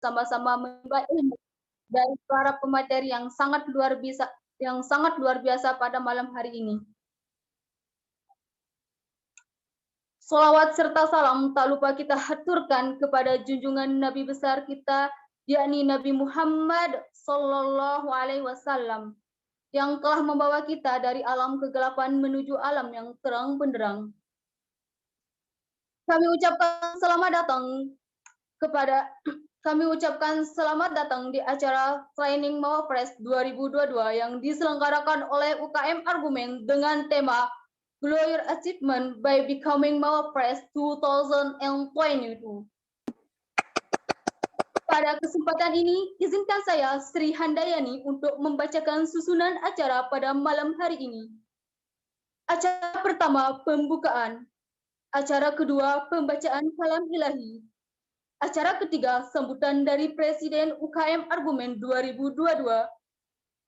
sama-sama menimba ilmu dari para pemateri yang sangat luar biasa pada malam hari ini. Salawat serta salam tak lupa kita haturkan kepada junjungan Nabi besar kita, yakni Nabi Muhammad Sallallahu Alaihi Wasallam, yang telah membawa kita dari alam kegelapan menuju alam yang terang benderang. Kami ucapkan selamat datang di acara Training Mawapres 2022 yang diselenggarakan oleh UKM Argumen dengan tema Grow Your Achievement by Becoming Mawapres 2022. Pada kesempatan ini, izinkan saya Sri Handayani untuk membacakan susunan acara pada malam hari ini. Acara pertama, pembukaan. Acara kedua, pembacaan kalam ilahi. Acara ketiga, sambutan dari Presiden UKM Argumen 2022.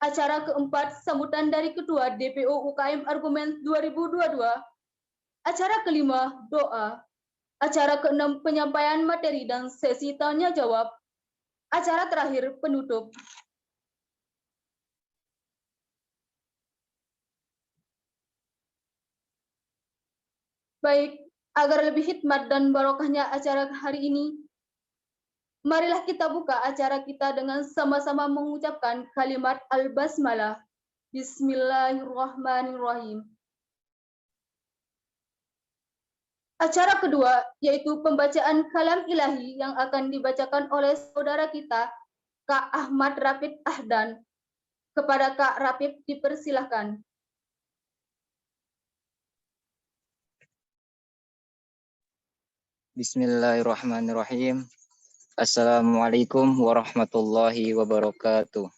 Acara keempat, sambutan dari Ketua DPO UKM Argumen 2022. Acara kelima, doa. Acara keenam, penyampaian materi dan sesi tanya jawab. Acara terakhir, penutup. Baik, agar lebih hikmat dan barokahnya acara hari ini, marilah kita buka acara kita dengan sama-sama mengucapkan kalimat Al-Basmalah. Bismillahirrahmanirrahim. Acara kedua yaitu pembacaan kalam ilahi yang akan dibacakan oleh saudara kita, Kak Ahmad Rapid Ahdan. Kepada Kak Rapid dipersilahkan. Bismillahirrahmanirrahim. Assalamualaikum warahmatullahi wabarakatuh.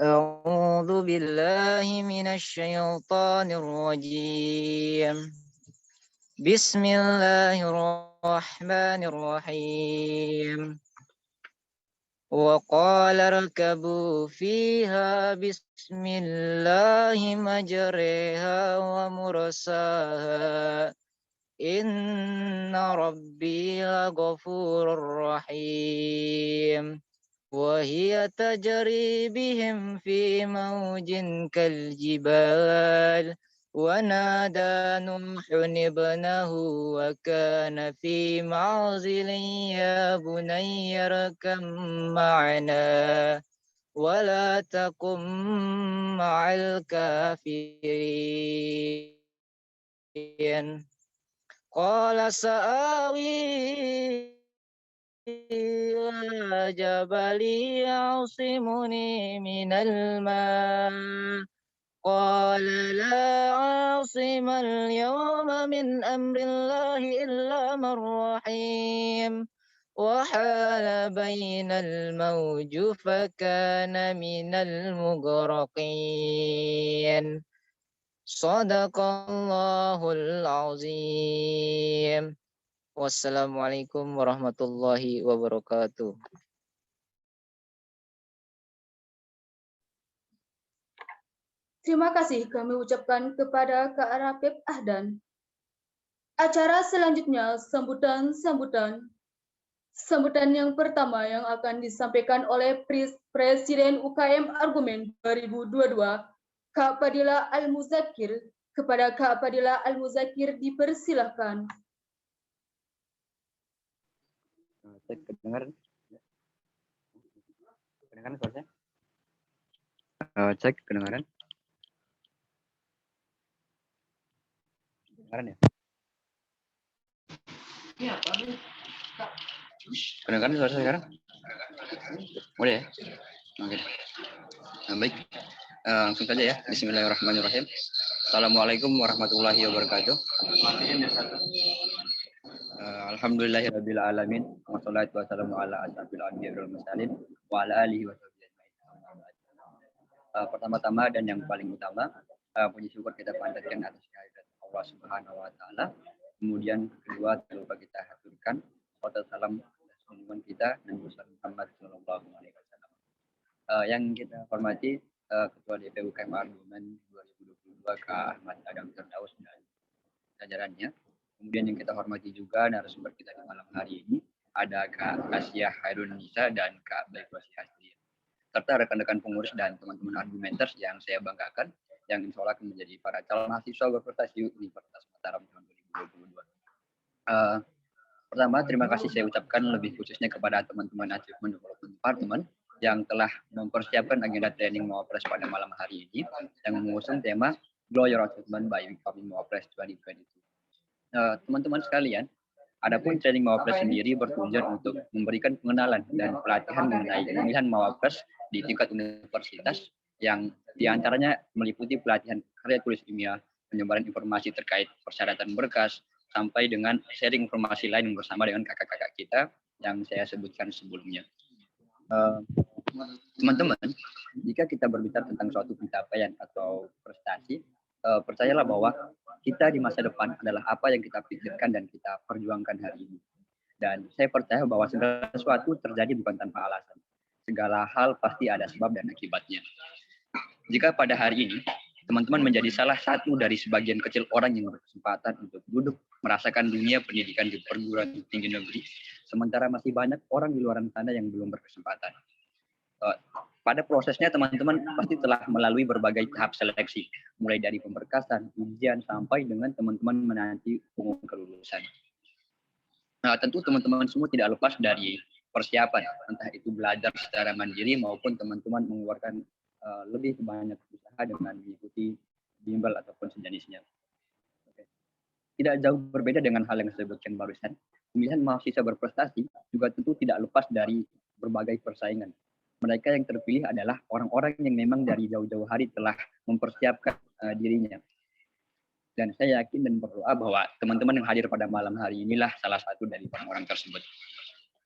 A'udzu billahi minasy syaithanir rajim. Bismillahirrahmanirrahim. وقال اركبوا فيها بسم الله مجريها ومرساها إن ربي لغفور رحيم وهي تجري بهم في موج كالجبال ونادى نوح ابنه وكان في معزل يا بني اركب معنا ولا تكن مع الكافرين قال سآوي إلى جبل يعصمني من الماء قال لا عاصم اليوم من أمر الله إلا من رحيم وحال بين الموج فكان من المغرقين Sadaqallahul azim. Wassalamualaikum warahmatullahi wabarakatuh. Terima kasih kami ucapkan kepada Kak Rapid Ahdan. Acara selanjutnya sambutan yang pertama yang akan disampaikan oleh Presiden UKM Argumen 2022, Kak Fadila Al-Muzakir. Kepada Kak Fadila Al-Muzakir dipersilahkan. Cek kedengaran? Kedengaran suaranya? Cek kedengaran? Kedengaran ya? Kedengaran suara saya sekarang? Boleh ya? Oke. Baik. Langsung saja ya. Bismillahirrahmanirrahim. Assalamualaikum warahmatullahi wabarakatuh. Alhamdulillahirabbil alamin. Wassalatu wassalamu ala asyrofil anbiya'i wal mursalin wa ala alihi wa sahbihi ajmain. Pertama-tama dan yang paling utama, puji syukur kita panjatkan atas kehadirat Allah Subhanahu wa taala. Kemudian kedua, lupa kita haturkan salawat salam junjungan kita Nabi Muhammad sallallahu alaihi wasallam. Yang kita hormati Ketua DPU UKM Argumen 2022 Kak Ahmad Adam Firdaus dan jajarannya. Kemudian yang kita hormati juga narasumber kita di malam hari ini ada Kak Asia Hairun Nisa dan Kak Baikrosi Astria, serta rekan-rekan pengurus dan teman-teman argumenters yang saya banggakan, yang insya Allah akan menjadi para calon mahasiswa berprestasi Universitas Mataram tahun 2022. Pertama, terima kasih saya ucapkan lebih khususnya kepada teman-teman Achievement Development Department yang telah mempersiapkan agenda training Mawapres pada malam hari ini yang mengusung tema Grow Your Achievement by Becoming Mawapres 2022. Teman-teman sekalian, adapun training Mawapres sendiri bertujuan untuk memberikan pengenalan dan pelatihan mengenai pemilihan Mawapres di tingkat universitas yang diantaranya meliputi pelatihan karya tulis ilmiah, penyebaran informasi terkait persyaratan berkas, sampai dengan sharing informasi lain bersama dengan kakak-kakak kita yang saya sebutkan sebelumnya. Teman-teman, jika kita berbicara tentang suatu pencapaian atau prestasi, percayalah bahwa kita di masa depan adalah apa yang kita pikirkan dan kita perjuangkan hari ini. Dan saya percaya bahwa segala sesuatu terjadi bukan tanpa alasan. Segala hal pasti ada sebab dan akibatnya. Jika pada hari ini teman-teman menjadi salah satu dari sebagian kecil orang yang berkesempatan untuk duduk merasakan dunia pendidikan di perguruan tinggi negeri, sementara masih banyak orang di luar sana yang belum berkesempatan. Pada prosesnya teman-teman pasti telah melalui berbagai tahap seleksi, mulai dari pemberkasan, ujian, sampai dengan teman-teman menanti pengumuman kelulusan. Nah, tentu teman-teman semua tidak lepas dari persiapan, entah itu belajar secara mandiri maupun teman-teman mengeluarkan lebih banyak usaha dengan mengikuti bimbel ataupun sejenisnya. Oke. Tidak jauh berbeda dengan hal yang saya sebutkan barusan, pemilihan mahasiswa berprestasi juga tentu tidak lepas dari berbagai persaingan. Mereka yang terpilih adalah orang-orang yang memang dari jauh-jauh hari telah mempersiapkan dirinya. Dan saya yakin dan berdoa bahwa teman-teman yang hadir pada malam hari inilah salah satu dari orang-orang tersebut.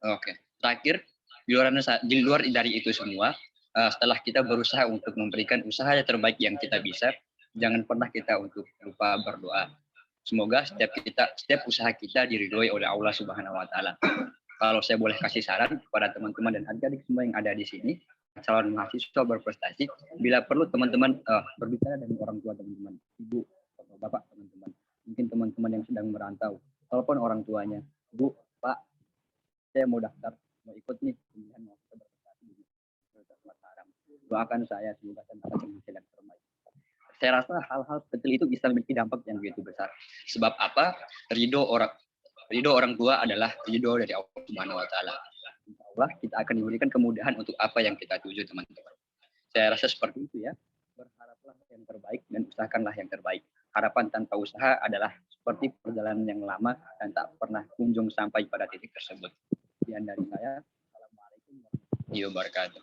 Oke. Terakhir, di luar dari itu semua, setelah kita berusaha untuk memberikan usaha yang terbaik yang kita bisa, jangan pernah kita untuk lupa berdoa. Semoga setiap usaha kita diridhoi oleh Allah Subhanahu wa taala. Kalau saya boleh kasih saran kepada teman-teman dan adik-adik semua yang ada di sini, calon mahasiswa berprestasi, bila perlu teman-teman berbicara dengan orang tua teman-teman, ibu atau bapak teman-teman, mungkin teman-teman yang sedang merantau, telepon orang tuanya, Bu, Pak, saya mau daftar, mau ikut nih pemilihan mahasiswa berprestasi di Universitas Mataram. Doakan saya semoga saya dapat hasil yang terbaik. Saya rasa hal-hal kecil itu bisa memiliki dampak yang begitu besar. Sebab apa? Ridho orang tua adalah ridho dari Allah Subhanahu wa taala. Insya Allah kita akan diberikan kemudahan untuk apa yang kita tuju, teman-teman. Saya rasa seperti itu ya. Berharaplah yang terbaik dan usahakanlah yang terbaik. Harapan tanpa usaha adalah seperti perjalanan yang lama dan tak pernah kunjung sampai pada titik tersebut. Sekian dari saya. Assalamualaikum warahmatullahi wabarakatuh.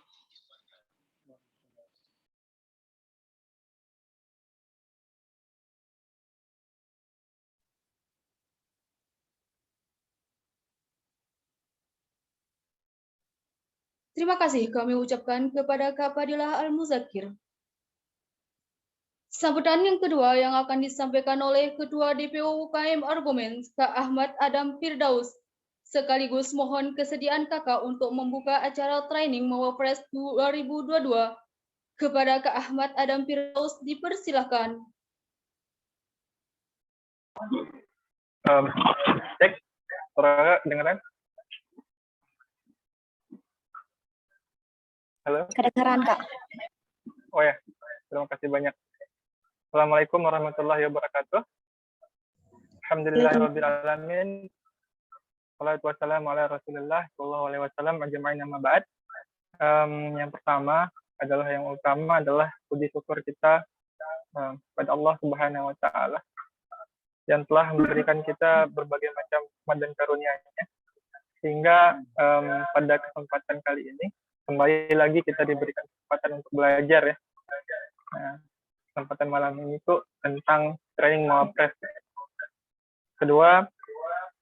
Terima kasih kami ucapkan kepada Kak Fadilah Al-Muzakir. Sambutan yang kedua yang akan disampaikan oleh Ketua DPO UKM Argumen, Kak Ahmad Adam Firdaus. Sekaligus mohon kesediaan Kakak untuk membuka acara training Mawapres 2022. Kepada Kak Ahmad Adam Firdaus dipersilahkan. Cek, suara dengeran? Halo? Kedengeran, Kak. Oh ya, terima kasih banyak. Assalamualaikum warahmatullahi wabarakatuh. Alhamdulillahirabbil alamin. Wassalatu wassalamu ala Rasulillah sallallahu alaihi wasallam ajma'in amma ba'd. Yang pertama yang utama adalah puji syukur kita pada Allah Subhanahu wa taala yang telah memberikan kita berbagai macam nikmat dan karunia-Nya, sehingga pada kesempatan kali ini kembali lagi kita diberikan kesempatan untuk belajar ya. Nah, kesempatan malam ini tuh tentang training Mawapres. Kedua,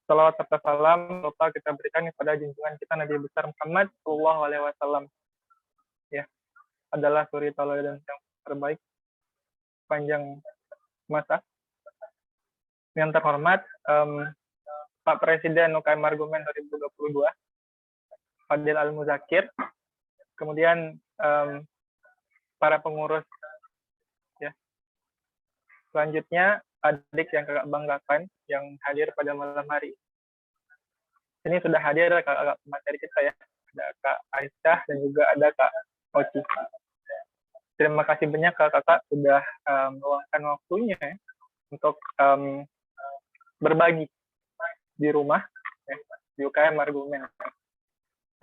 salawat serta salam lupa kita berikan kepada junjungan kita Nabi besar Muhammad Sallallahu Alaihi Wasallam. Ya, adalah suri tauladan yang terbaik panjang masa. Yang terhormat Pak Presiden UKM Argumen 2022, Fadil Al-Muzakir, kemudian para pengurus. Ya. Selanjutnya adik yang kakak banggakan yang hadir pada malam hari. Ini sudah hadir kakak materi kita ya. Ada Kak Aisyah dan juga ada Kak Oci. Terima kasih banyak kakak sudah meluangkan waktunya ya, untuk berbagi di rumah ya, di UKM Argumen.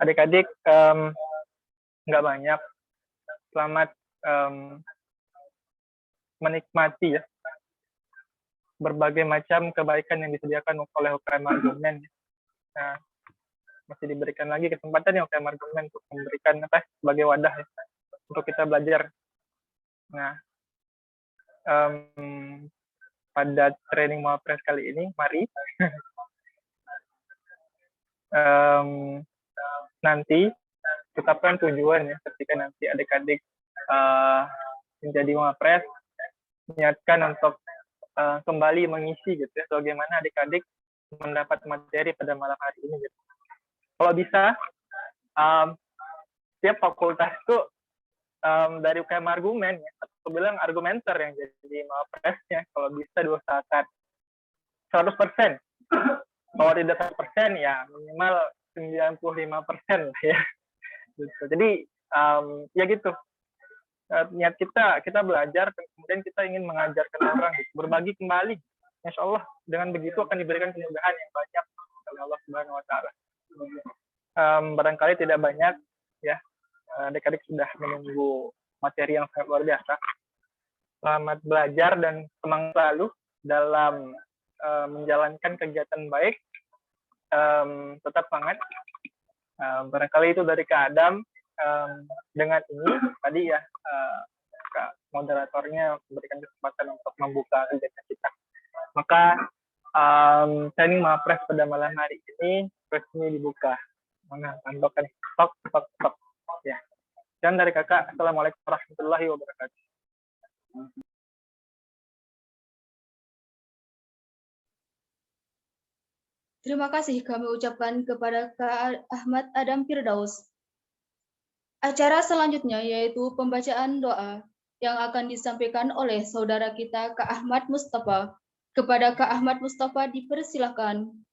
Adik-adik nggak banyak. Selamat menikmati ya berbagai macam kebaikan yang disediakan oleh UKM Argumen. Nah, masih diberikan lagi kesempatan ya UKM Argumen untuk memberikan sebagai wadah ya, untuk kita belajar. Nah, pada training Mawapres kali ini, mari nanti tetapkan tujuan ya, ketika nanti adik-adik menjadi Mawapres, niatkan untuk kembali mengisi gitu ya, bagaimana adik-adik mendapat materi pada malam hari ini gitu. Kalau bisa, setiap fakultas itu dari UKM Argumen, ya, aku bilang argumenter yang jadi Mawapresnya, kalau bisa diusahakan 100%. Kalau tidak 100%, ya minimal 95% ya. Gitu. Jadi ya gitu. Niat kita belajar, kemudian kita ingin mengajarkan orang, gitu. Berbagi kembali. Insya Allah dengan begitu akan diberikan kemudahan yang banyak oleh Allah Subhanahu Wa Taala. Barangkali tidak banyak, ya. Adik-adik sudah menunggu materi yang sangat luar biasa. Selamat belajar dan semangat selalu dalam menjalankan kegiatan baik. Tetap semangat. Barangkali itu dari Kak Adam. Dengan ini tadi ya Kak moderatornya memberikan kesempatan untuk membuka kegiatan kita. Maka training Mawapres pada malam hari ini resmi dibuka. Mana tandokkan stop. Ya. Dan dari kakak, Assalamualaikum warahmatullahi wabarakatuh. Terima kasih kami ucapkan kepada Kak Ahmad Adam Firdaus. Acara selanjutnya yaitu pembacaan doa yang akan disampaikan oleh saudara kita Kak Ahmad Mustafa. Kepada Kak Ahmad Mustafa dipersilakan.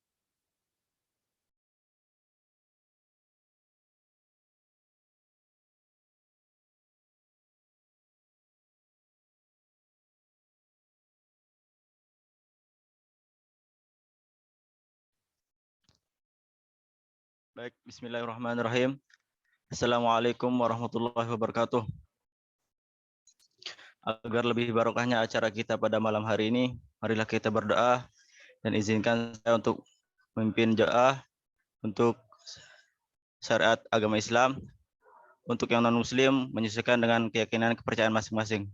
Baik, bismillahirrahmanirrahim. Assalamualaikum warahmatullahi wabarakatuh. Agar lebih barokahnya acara kita pada malam hari ini, marilah kita berdoa dan izinkan saya untuk memimpin doa untuk syariat agama Islam, untuk yang non-muslim menyesuaikan dengan keyakinan kepercayaan masing-masing.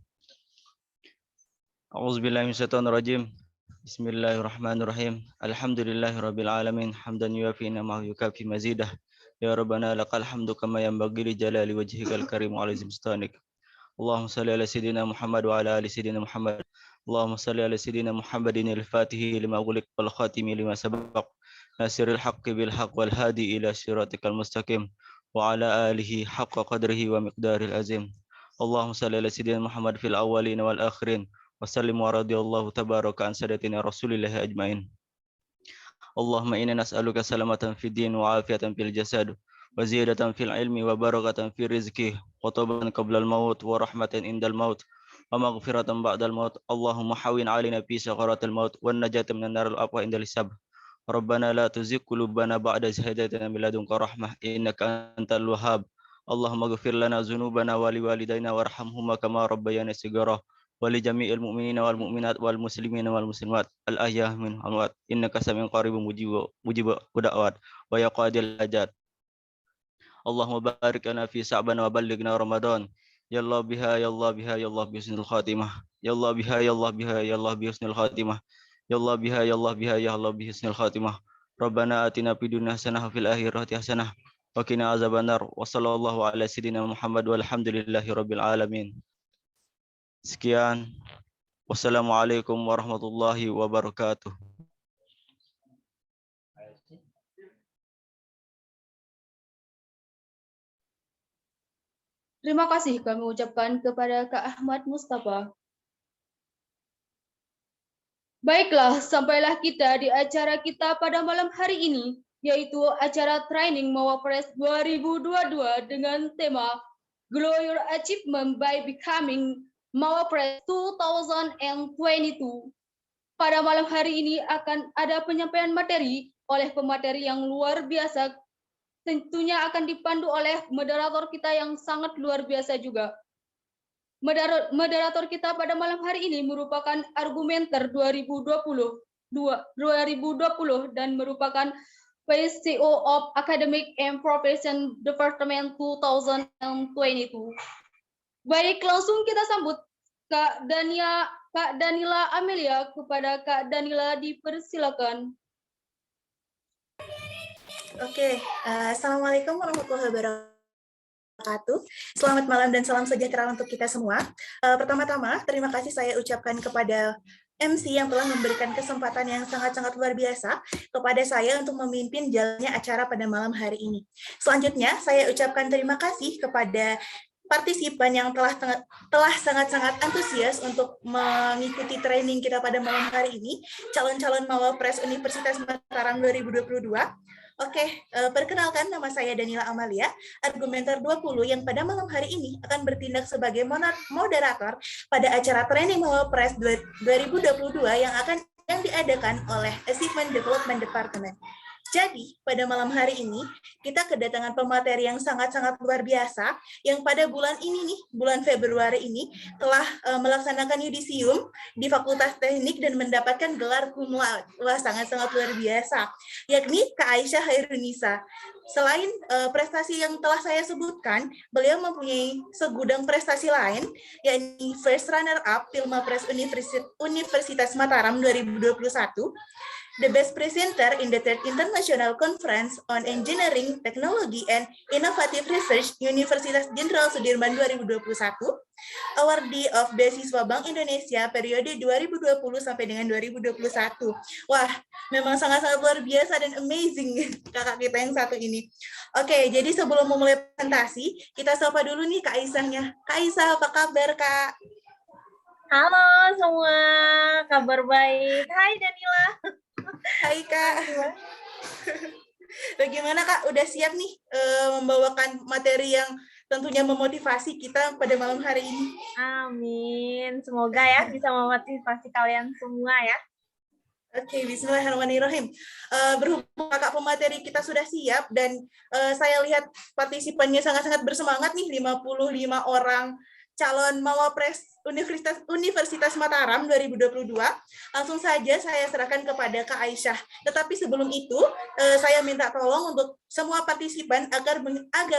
A'udzubillahiminasyaitonirrajim. Bismillahirrahmanirrahim. Alhamdulillahirabbil alamin, hamdan yuafi ni'amahu yukafi mazidah. Ya Rabbana lakal hamdu kama yanbaghi li jalali wajhikal karim wa azim sultanik. Allahumma salli ala sayyidina Muhammad wa ala ali sayyidina Muhammad. Allahumma salli ala sayyidina Muhammadin al-Fatihi lima ughliq wal khatimi lima sabaq. Nasiril haqqi bil haqq wal hadi ila siratikal mustaqim wa ala alihi haqqa qadrihi wa miqdaril azim. Allahumma salli ala sayyidina Muhammad fil awwalin wal akhirin. Wasallim wa radiyallahu tabaraka an sadatina rasulillahi ajmain. Allahumma inna nas'aluka salamatan fid din wa afiatan fil jasad wa ziyadatan fil ilmi wa barakatan fil rizki wa tawbatan qabla al maut wa rahmatan indal maut wa maghfiratan ba'dal maut. Allahumma hawin alina fi sakaratil maut wa najatan minan naril aqwa indal hisab. Rabbana la tuzigh qulubana ba'da idh hadaytana min ladunka rahmah innaka antal wahhab. Allahumma ighfir lana dzunubana wa liwalidayna warhamhuma kama rabbayana shighara. Wali jami'il mu'minina wal mu'minat wal muslimina wal muslimat al ahyah min amwat innaka samiun qaribun mujibu da'wat wa yaqadil hajat. Allahumma barik lana fi sa'ban wa ballighna ramadan. Ya Allah biha ya Allah biha ya Allah bi husnil khatimah. Ya Allah biha ya Allah biha ya Allah bi husnil khatimah. Ya Allah biha ya Allah biha ya Allah bi husnil khatimah. Rabbana atina fid dunya hasanah wa fil akhirati hasanah wa qina azabannar. Wa sallallahu ala sayyidina Muhammad walhamdulillahi rabbil alamin. Sekian. Wassalamualaikum warahmatullahi wabarakatuh. Terima kasih kami ucapkan kepada Kak Ahmad Mustafa. Baiklah, sampailah kita di acara kita pada malam hari ini, yaitu acara training Mawapres 2022 dengan tema Grow Your Achievement by Becoming Mawapres 2022. Pada malam hari ini akan ada penyampaian materi oleh pemateri yang luar biasa, tentunya akan dipandu oleh moderator kita yang sangat luar biasa juga. Moderator kita pada malam hari ini merupakan Argumenter 2020 dan merupakan PCO of Academic and Profession Department 2022. Baik, langsung kita sambut Kak Danila Amelia. Kepada Kak Danila dipersilakan. Oke, Assalamualaikum warahmatullahi wabarakatuh. Selamat malam dan salam sejahtera untuk kita semua. Pertama-tama, terima kasih saya ucapkan kepada MC yang telah memberikan kesempatan yang sangat-sangat luar biasa kepada saya untuk memimpin jalannya acara pada malam hari ini. Selanjutnya, saya ucapkan terima kasih kepada partisipan yang telah sangat-sangat antusias untuk mengikuti training kita pada malam hari ini, calon-calon Mawapres Universitas Mataram 2022. Oke, perkenalkan nama saya Danila Amalia, Argumenter 20 yang pada malam hari ini akan bertindak sebagai moderator pada acara training Mawapres 2022 yang diadakan oleh Achievement Development Department. Jadi, pada malam hari ini, kita kedatangan pemateri yang sangat-sangat luar biasa, yang pada bulan ini nih, bulan Februari ini, telah melaksanakan yudisium di Fakultas Teknik dan mendapatkan gelar cum laude. Wah, sangat-sangat luar biasa, yakni Kak Aisyah Hairunisa. Selain prestasi yang telah saya sebutkan, beliau mempunyai segudang prestasi lain, yakni First Runner-up Pilmapres Universitas Mataram 2021, the Best Presenter in the Third International Conference on Engineering, Technology, and Innovative Research Universitas Jenderal Sudirman 2021, Awardee of Beasiswa Bank Indonesia periode 2020 sampai dengan 2021. Wah, memang sangat-sangat luar biasa dan amazing kakak kita yang satu ini. Oke, jadi sebelum memulai presentasi, kita sapa dulu nih Kak Aisyahnya. Kak Aisyah, apa kabar Kak? Halo semua, kabar baik. Hai Danila. Hai Kak. Bagaimana Kak? Udah siap nih membawakan materi yang tentunya memotivasi kita pada malam hari ini? Amin. Semoga ya bisa memotivasi kalian semua ya. Oke, bismillahirrahmanirrahim. Berhubung kakak pemateri kita sudah siap dan saya lihat partisipannya sangat-sangat bersemangat nih, 55 orang calon Mawapres Universitas Mataram 2022. Langsung saja saya serahkan kepada Kak Aisyah. Tetapi sebelum itu, saya minta tolong untuk semua partisipan agar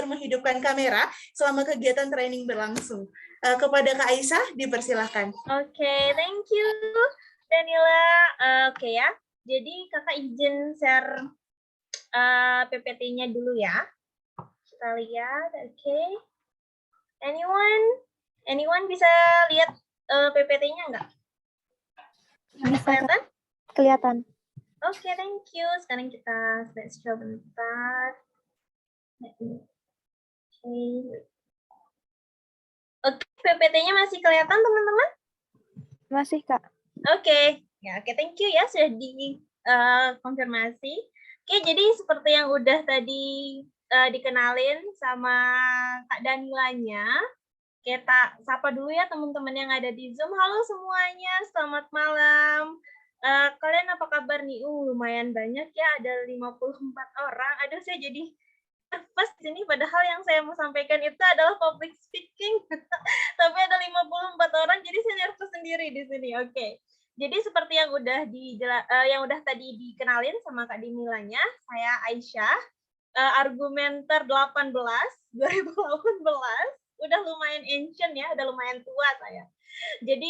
menghidupkan kamera selama kegiatan training berlangsung. Kepada Kak Aisyah, dipersilahkan. Oke, thank you Danila. Oke ya, jadi kakak izin share PPT-nya dulu ya. Kita lihat, oke. Anyone bisa lihat PPT-nya nggak? Bisa Kelihatan? kelihatan. Oke, thank you. Sekarang kita slideshow bentar. Oke, PPT-nya masih kelihatan teman-teman? Masih, Kak. Oke, ya, oke, thank you ya sudah dikonfirmasi. Oke, jadi seperti yang udah tadi dikenalin sama Kak Danilanya, kita sapa dulu ya teman-teman yang ada di Zoom. Halo semuanya, selamat malam. Kalian apa kabar nih? Lumayan banyak ya, ada 54 orang. Aduh, saya jadi pas di sini, padahal yang saya mau sampaikan itu adalah public speaking. Tapi ada 54 orang, jadi saya nervous sendiri di sini. Oke. Jadi seperti yang udah tadi dikenalin sama Kak Dimilanya, saya Aisyah, Argumenter 18 2018. Udah lumayan ancient ya, udah lumayan tua saya. Jadi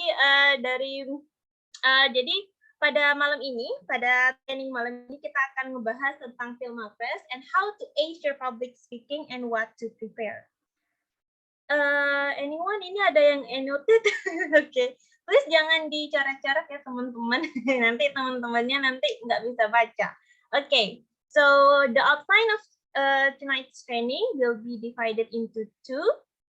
jadi pada malam ini, pada training malam ini kita akan membahas tentang Pilmapres and how to ace your public speaking and what to prepare. Anyone ini ada yang annotated? Oke, please jangan dicoret-coret ya teman-teman. Nanti teman-temannya nanti nggak bisa baca. Oke, so the outline of tonight's training will be divided into two,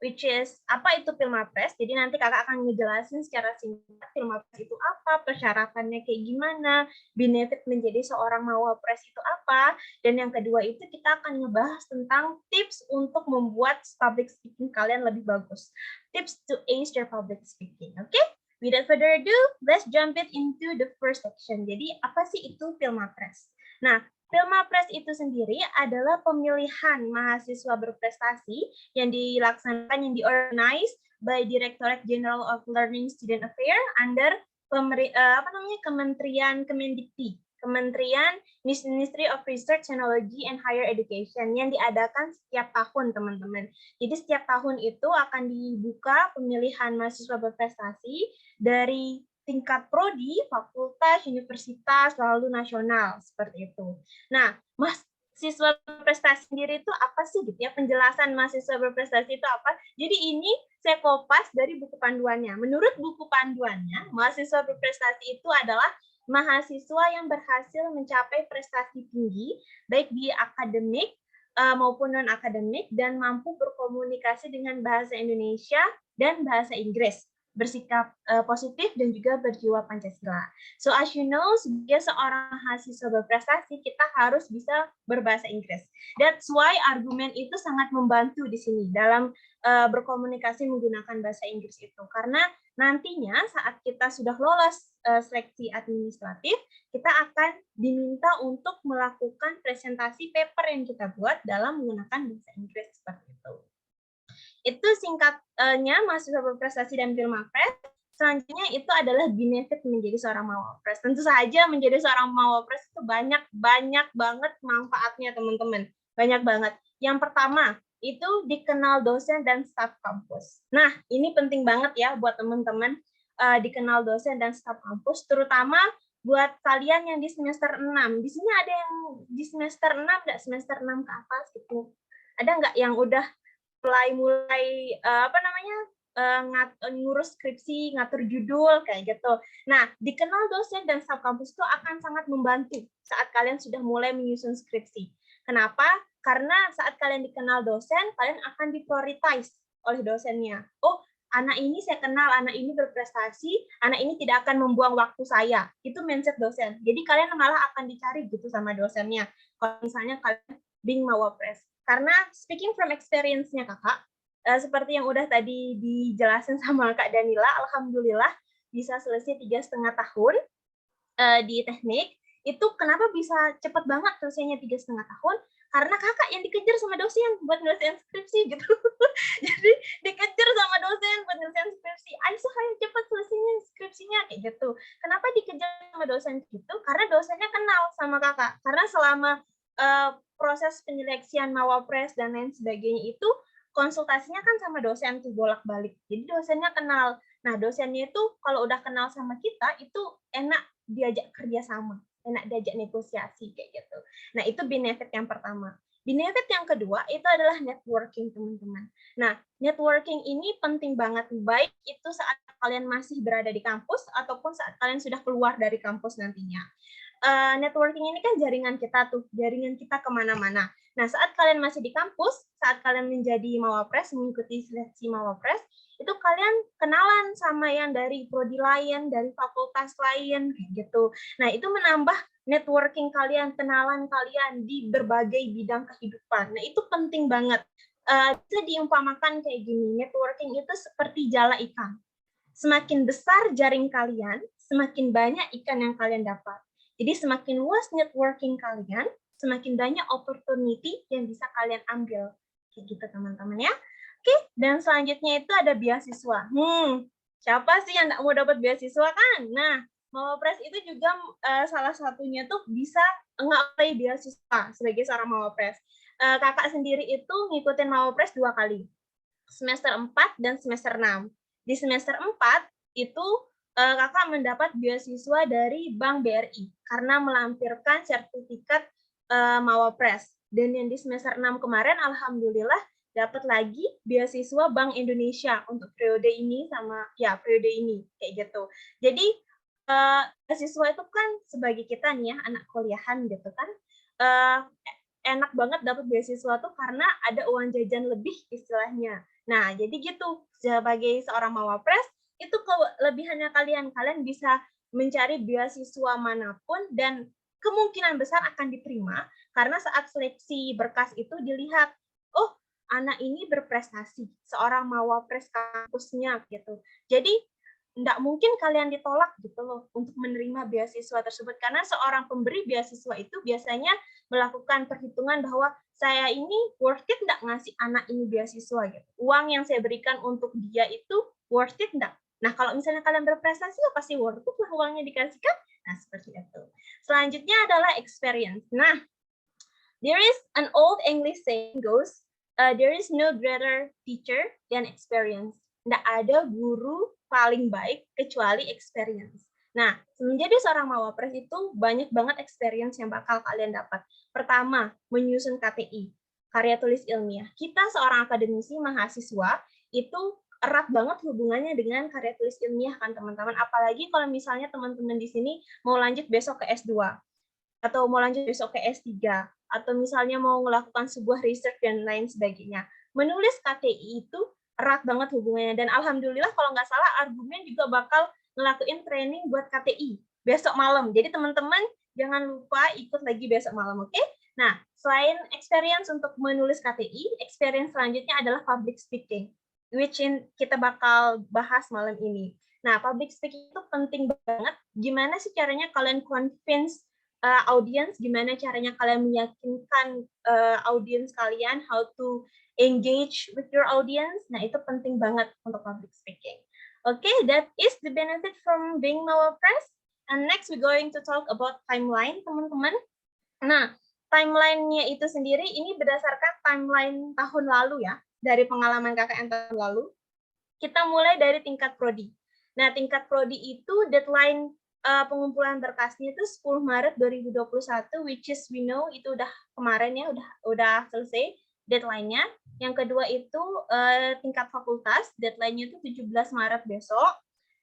which is apa itu Pilmapres. Jadi nanti kakak akan ngejelasin secara singkat Pilmapres itu apa, persyaratannya kayak gimana, benefit menjadi seorang Mawapres itu apa, dan yang kedua itu kita akan ngebahas tentang tips untuk membuat public speaking kalian lebih bagus. Tips to ace your public speaking, oke? Without further ado, let's jump it into the first section. Jadi apa sih itu Pilmapres? Nah, Pilmapres itu sendiri adalah pemilihan mahasiswa berprestasi yang dilaksanakan, yang diorganize by Directorate General of Learning Student Affairs under Kementerian Kemendikti, Kementerian Ministry of Research, Technology, and Higher Education yang diadakan setiap tahun, teman-teman. Jadi setiap tahun itu akan dibuka pemilihan mahasiswa berprestasi dari tingkat prodi, fakultas, universitas, lalu nasional, seperti itu. Nah, mahasiswa berprestasi sendiri itu apa sih gitu ya? Penjelasan mahasiswa berprestasi itu apa? Jadi ini saya kopas dari buku panduannya. Menurut buku panduannya, mahasiswa berprestasi itu adalah mahasiswa yang berhasil mencapai prestasi tinggi, baik di akademik maupun non-akademik, dan mampu berkomunikasi dengan bahasa Indonesia dan bahasa Inggris, bersikap positif dan juga berjiwa Pancasila. So as you know, sebagai seorang mahasiswa berprestasi, kita harus bisa berbahasa Inggris. That's why argumen itu sangat membantu di sini dalam berkomunikasi menggunakan bahasa Inggris itu. Karena nantinya saat kita sudah lolos seleksi administratif, kita akan diminta untuk melakukan presentasi paper yang kita buat dalam menggunakan bahasa Inggris seperti itu. Itu singkatnya mahasiswa berprestasi dan Pilmapres. Selanjutnya itu adalah benefit menjadi seorang Mawapres. Tentu saja menjadi seorang Mawapres itu banyak banget manfaatnya, teman-teman. Banyak banget. Yang pertama, itu dikenal dosen dan staf kampus. Nah, ini penting banget ya buat teman-teman, dikenal dosen dan staf kampus, terutama buat kalian yang di semester 6. Di sini ada yang di semester 6 enggak? Semester 6 ke atas gitu. Ada nggak yang udah mulai ngurus skripsi, ngatur judul kayak gitu. Nah, dikenal dosen dan staf kampus itu akan sangat membantu saat kalian sudah mulai menyusun skripsi. Kenapa? Karena saat kalian dikenal dosen, kalian akan diprioritize oleh dosennya. Oh, anak ini saya kenal, anak ini berprestasi, anak ini tidak akan membuang waktu saya. Itu mindset dosen. Jadi kalian malah akan dicari gitu sama dosennya. Kalau misalnya kalian being Mawapres. Karena speaking from experience-nya kakak, seperti yang udah tadi dijelasin sama Kak Danila, alhamdulillah bisa selesai 3,5 tahun di teknik. Itu kenapa bisa cepat banget selesainya 3,5 tahun? Karena kakak yang dikejar sama dosen buat nyelesain skripsi gitu. Jadi dikejar sama dosen buat nyelesain skripsi. Aisyah ayo cepat selesainya skripsinya kayak gitu. Kenapa dikejar sama dosen gitu? Karena dosennya kenal sama kakak. Karena selama proses penyeleksian Mawapres dan lain sebagainya itu konsultasinya kan sama dosen tuh bolak-balik. Jadi dosennya kenal. Nah, dosennya itu kalau udah kenal sama kita itu enak diajak kerja sama, enak diajak negosiasi kayak gitu. Nah, itu benefit yang pertama. Benefit yang kedua itu adalah networking, teman-teman. Nah, networking ini penting banget, baik itu saat kalian masih berada di kampus ataupun saat kalian sudah keluar dari kampus nantinya. Networking ini kan jaringan kita tuh, jaringan kita kemana-mana. Nah, saat kalian masih di kampus, saat kalian menjadi Mawapres, mengikuti seleksi Mawapres, itu kalian kenalan sama yang dari prodi lain, dari fakultas lain, kayak gitu. Nah, itu menambah networking kalian, kenalan kalian di berbagai bidang kehidupan. Nah, itu penting banget. Bisa diumpamakan kayak gini, networking itu seperti jala ikan. Semakin besar jaring kalian, semakin banyak ikan yang kalian dapat. Jadi semakin luas networking kalian, semakin banyak opportunity yang bisa kalian ambil. Kayak gitu teman-teman ya. Oke, dan selanjutnya itu ada beasiswa. Siapa sih yang nggak mau dapat beasiswa kan? Nah, Mawapres itu juga salah satunya tuh bisa nge-apply beasiswa sebagai seorang Mawapres. Kakak sendiri itu ngikutin Mawapres 2 kali. Semester 4 dan semester 6. Di semester 4 itu kakak mendapat beasiswa dari Bank BRI karena melampirkan sertifikat Mawapres. Dan yang di semester 6 kemarin, alhamdulillah dapat lagi beasiswa Bank Indonesia untuk periode ini sama ya periode ini kayak gitu. Jadi beasiswa itu kan sebagai kita nih ya anak kuliahan gitu kan, enak banget dapat beasiswa tuh karena ada uang jajan lebih istilahnya. Nah, jadi gitu. Sebagai seorang mawapres, itu kelebihannya kalian bisa mencari beasiswa manapun dan kemungkinan besar akan diterima karena saat seleksi berkas itu dilihat, oh, anak ini berprestasi, seorang mawapres kampusnya gitu. Jadi nggak mungkin kalian ditolak gitu loh untuk menerima beasiswa tersebut karena seorang pemberi beasiswa itu biasanya melakukan perhitungan bahwa saya ini worth it nggak ngasih anak ini beasiswa gitu. Uang yang saya berikan untuk dia itu worth it nggak? Nah, kalau misalnya kalian berprestasi ya pasti worth it lah uangnya dikasihkan. Nah, seperti itu. Selanjutnya adalah experience. Nah, there is an old English saying goes, there is no greater teacher than experience. Nggak ada guru paling baik kecuali experience. Nah, menjadi seorang mawapres itu banyak banget experience yang bakal kalian dapat. Pertama, menyusun KTI, karya tulis ilmiah. Kita seorang akademisi mahasiswa itu erat banget hubungannya dengan karya tulis ilmiah kan teman-teman. Apalagi kalau misalnya teman-teman di sini mau lanjut besok ke S2 atau mau lanjut besok ke S3 atau misalnya mau melakukan sebuah research dan lain sebagainya. Menulis KTI itu erat banget hubungannya dan alhamdulillah kalau nggak salah Argumen juga bakal ngelakuin training buat KTI besok malam. Jadi teman-teman jangan lupa ikut lagi besok malam, oke? Nah, selain experience untuk menulis KTI, experience selanjutnya adalah public speaking, which kita bakal bahas malam ini. Nah, public speaking itu penting banget. Gimana sih caranya kalian convince audience, gimana caranya kalian meyakinkan audience kalian, how to engage with your audience. Nah, itu penting banget untuk public speaking. Okay, that is the benefit from being mawapres. And next we're going to talk about timeline, teman-teman. Nah, timeline-nya itu sendiri ini berdasarkan timeline tahun lalu ya, dari pengalaman KKN tahun lalu. Kita mulai dari tingkat prodi. Nah, tingkat prodi itu deadline pengumpulan berkasnya itu 10 Maret 2021, which is we know itu udah kemarin ya, udah selesai deadline-nya. Yang kedua itu tingkat fakultas, deadline-nya itu 17 Maret besok.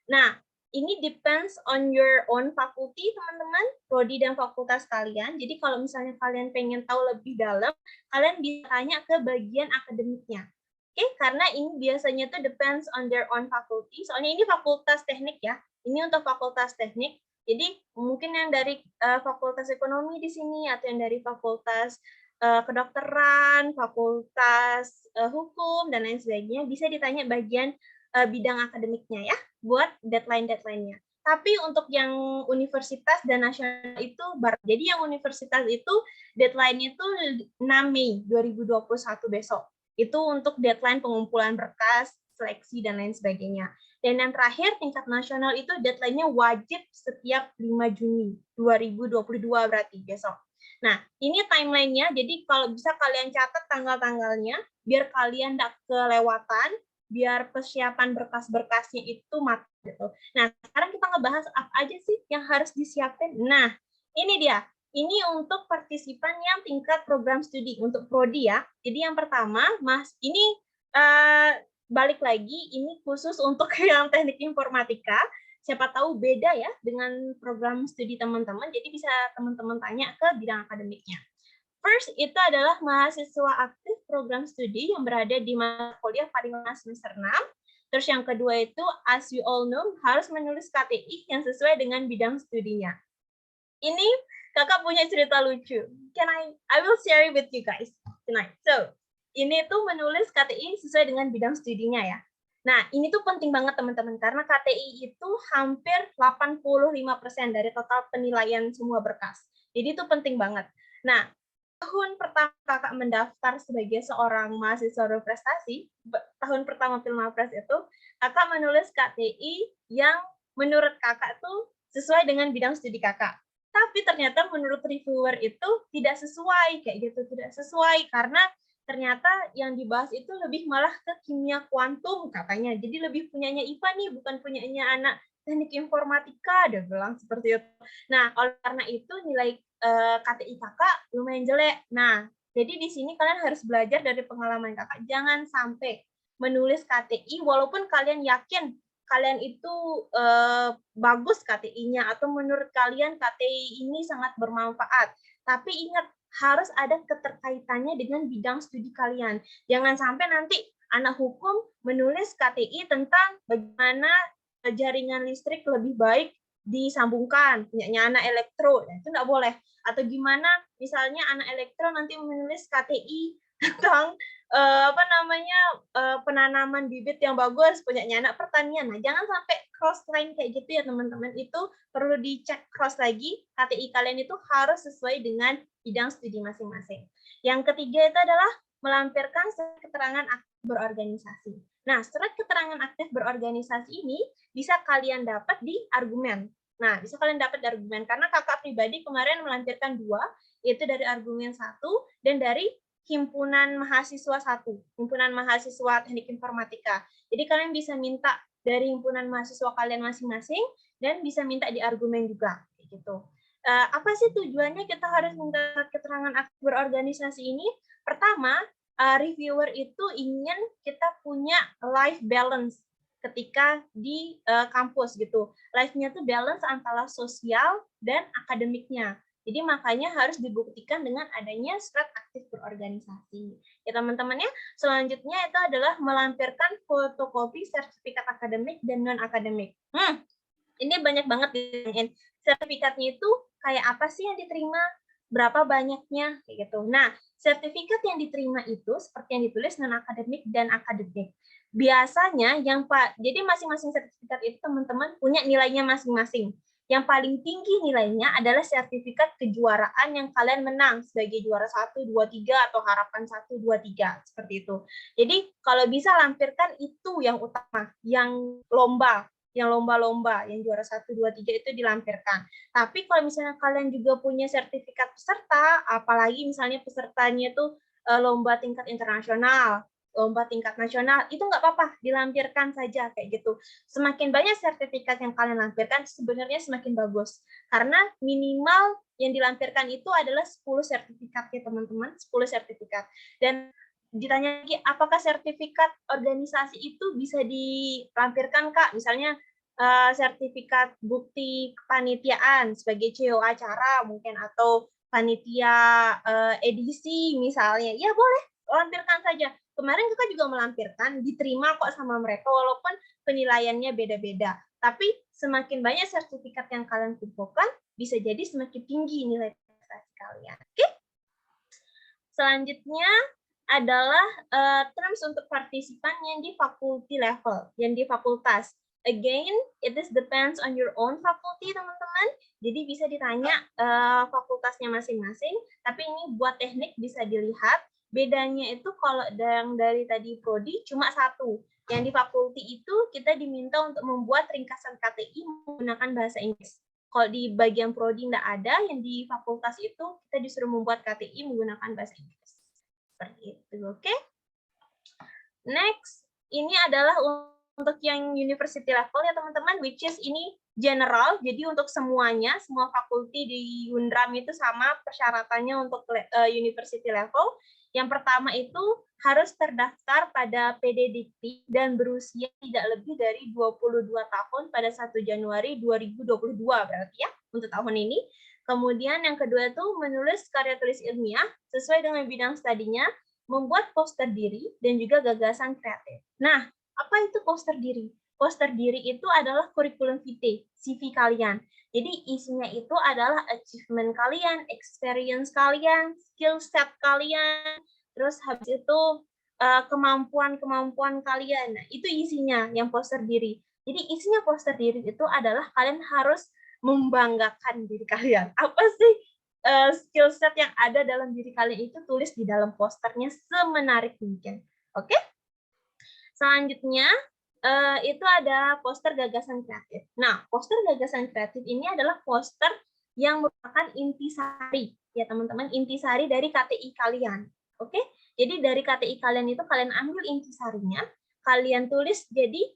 Nah, ini depends on your own faculty, teman-teman, prodi dan fakultas kalian. Jadi kalau misalnya kalian pengen tahu lebih dalam, kalian bisa tanya ke bagian akademiknya. Oke, karena ini biasanya tuh depends on their own faculty. Soalnya ini fakultas teknik ya. Ini untuk fakultas teknik. Jadi mungkin yang dari fakultas ekonomi di sini atau yang dari fakultas kedokteran, fakultas hukum dan lain sebagainya bisa ditanya bagian bidang akademiknya ya buat deadline-nya. Tapi untuk yang universitas dan nasional itu baru. Jadi yang universitas itu deadline-nya itu 6 Mei 2021 besok. Itu untuk deadline pengumpulan berkas, seleksi, dan lain sebagainya. Dan yang terakhir, tingkat nasional itu deadline-nya wajib setiap 5 Juni 2022 berarti besok. Nah, ini timeline-nya, jadi kalau bisa kalian catat tanggal-tanggalnya, biar kalian tidak kelewatan, biar persiapan berkas-berkasnya itu matang gitu. Nah, sekarang kita ngebahas apa aja sih yang harus disiapin. Nah, ini dia. Ini untuk partisipan yang tingkat program studi, untuk prodi ya. Jadi yang pertama, Mas, ini balik lagi, ini khusus untuk yang teknik informatika. Siapa tahu beda ya dengan program studi teman-teman, jadi bisa teman-teman tanya ke bidang akademiknya. First, itu adalah mahasiswa aktif program studi yang berada di mata kuliah paling lama semester 6. Terus yang kedua itu, as you all know, harus menulis KTI yang sesuai dengan bidang studinya. Ini kakak punya cerita lucu. I will share it with you guys tonight. So, ini tuh menulis KTI sesuai dengan bidang studinya ya. Nah, ini tuh penting banget teman-teman, karena KTI itu hampir 85% dari total penilaian semua berkas. Jadi itu penting banget. Nah, tahun pertama kakak mendaftar sebagai seorang mahasiswa berprestasi, tahun pertama Pilmapres itu, kakak menulis KTI yang menurut kakak tuh sesuai dengan bidang studi kakak. Tapi ternyata menurut reviewer itu tidak sesuai, kayak gitu, tidak sesuai, karena ternyata yang dibahas itu lebih malah ke kimia kuantum katanya. Jadi lebih punyanya IPA nih, bukan punyanya anak teknik informatika, dia bilang seperti itu. Nah, oleh karena itu nilai KTI kakak lumayan jelek. Nah, jadi di sini kalian harus belajar dari pengalaman kakak. Jangan sampai menulis KTI walaupun kalian yakin kalian itu bagus KTI-nya atau menurut kalian KTI ini sangat bermanfaat. Tapi ingat, harus ada keterkaitannya dengan bidang studi kalian. Jangan sampai nanti anak hukum menulis KTI tentang bagaimana jaringan listrik lebih baik disambungkan, punyanya anak elektro, itu nggak boleh. Atau gimana misalnya anak elektro nanti menulis KTI tentang penanaman bibit yang bagus, punyanya anak pertanian. Nah, jangan sampai cross line kayak gitu ya teman-teman. Itu perlu dicek cross lagi, KTI kalian itu harus sesuai dengan bidang studi masing-masing. Yang ketiga itu adalah melampirkan surat keterangan aktif berorganisasi. Nah, surat keterangan aktif berorganisasi ini bisa kalian dapat di argumen. Nah, bisa kalian dapat di argumen karena kakak pribadi kemarin melampirkan 2, yaitu dari argumen 1 dan dari himpunan mahasiswa 1, himpunan mahasiswa teknik informatika. Jadi kalian bisa minta dari himpunan mahasiswa kalian masing-masing dan bisa minta di argumen juga, gitu. Apa sih tujuannya kita harus minta keterangan aktif berorganisasi ini? Pertama, reviewer itu ingin kita punya life balance ketika di kampus gitu. Life-nya tuh balance antara sosial dan akademiknya. Jadi makanya harus dibuktikan dengan adanya surat aktif berorganisasi. Ya teman-teman ya, selanjutnya itu adalah melampirkan fotokopi sertifikat akademik dan non-akademik. Ini banyak banget ditanyain. Sertifikatnya itu kayak apa sih yang diterima? Berapa banyaknya? Kayak gitu. Nah, sertifikat yang diterima itu seperti yang ditulis non-akademik dan akademik. Biasanya jadi masing-masing sertifikat itu teman-teman punya nilainya masing-masing. Yang paling tinggi nilainya adalah sertifikat kejuaraan yang kalian menang sebagai juara 1, 2, 3 atau harapan 1, 2, 3 seperti itu. Jadi kalau bisa lampirkan itu yang utama, yang lomba-lomba, yang juara 1, 2, 3 itu dilampirkan. Tapi kalau misalnya kalian juga punya sertifikat peserta, apalagi misalnya pesertanya itu lomba tingkat internasional, lomba tingkat nasional, itu nggak apa-apa, dilampirkan saja kayak gitu. Semakin banyak sertifikat yang kalian lampirkan, sebenarnya semakin bagus. Karena minimal yang dilampirkan itu adalah 10 sertifikat ya teman-teman, 10 sertifikat. Dan ditanya lagi, apakah sertifikat organisasi itu bisa dilampirkan, Kak? Misalnya sertifikat bukti kepanitiaan sebagai CEO acara mungkin, atau panitia edisi misalnya. Ya boleh, lampirkan saja. Kemarin kita juga melampirkan, diterima kok sama mereka walaupun penilaiannya beda-beda. Tapi semakin banyak sertifikat yang kalian kumpulkan, bisa jadi semakin tinggi nilai prestasi kalian. Oke? Selanjutnya adalah terms untuk partisipan yang di faculty level, yang di fakultas. Again, it is depends on your own faculty, teman-teman. Jadi bisa ditanya fakultasnya masing-masing, tapi ini buat teknik bisa dilihat. Bedanya itu kalau yang dari tadi prodi cuma 1. Yang di fakulti itu kita diminta untuk membuat ringkasan KTI menggunakan bahasa Inggris. Kalau di bagian prodi tidak ada, yang di fakultas itu kita disuruh membuat KTI menggunakan bahasa Inggris. Seperti itu, oke? Next, ini adalah untuk yang university level ya teman-teman, which is ini general, jadi untuk semuanya, semua fakulti di Undram itu sama persyaratannya untuk university level. Yang pertama itu harus terdaftar pada PDDikti dan berusia tidak lebih dari 22 tahun pada 1 Januari 2022 berarti ya untuk tahun ini. Kemudian yang kedua itu menulis karya tulis ilmiah sesuai dengan bidang studinya, membuat poster diri dan juga gagasan kreatif. Nah, apa itu poster diri? Poster diri itu adalah kurikulum vitae, CV kalian. Jadi isinya itu adalah achievement kalian, experience kalian, skill set kalian, terus habis itu kemampuan-kemampuan kalian. Nah, itu isinya yang poster diri. Jadi isinya poster diri itu adalah kalian harus membanggakan diri kalian. Apa sih skill set yang ada dalam diri kalian itu tulis di dalam posternya semenarik mungkin. Oke? Selanjutnya itu ada poster gagasan kreatif. Nah, poster gagasan kreatif ini adalah poster yang merupakan intisari ya teman-teman, intisari dari KTI kalian. Oke? Jadi dari KTI kalian itu kalian ambil intisarinya, kalian tulis jadi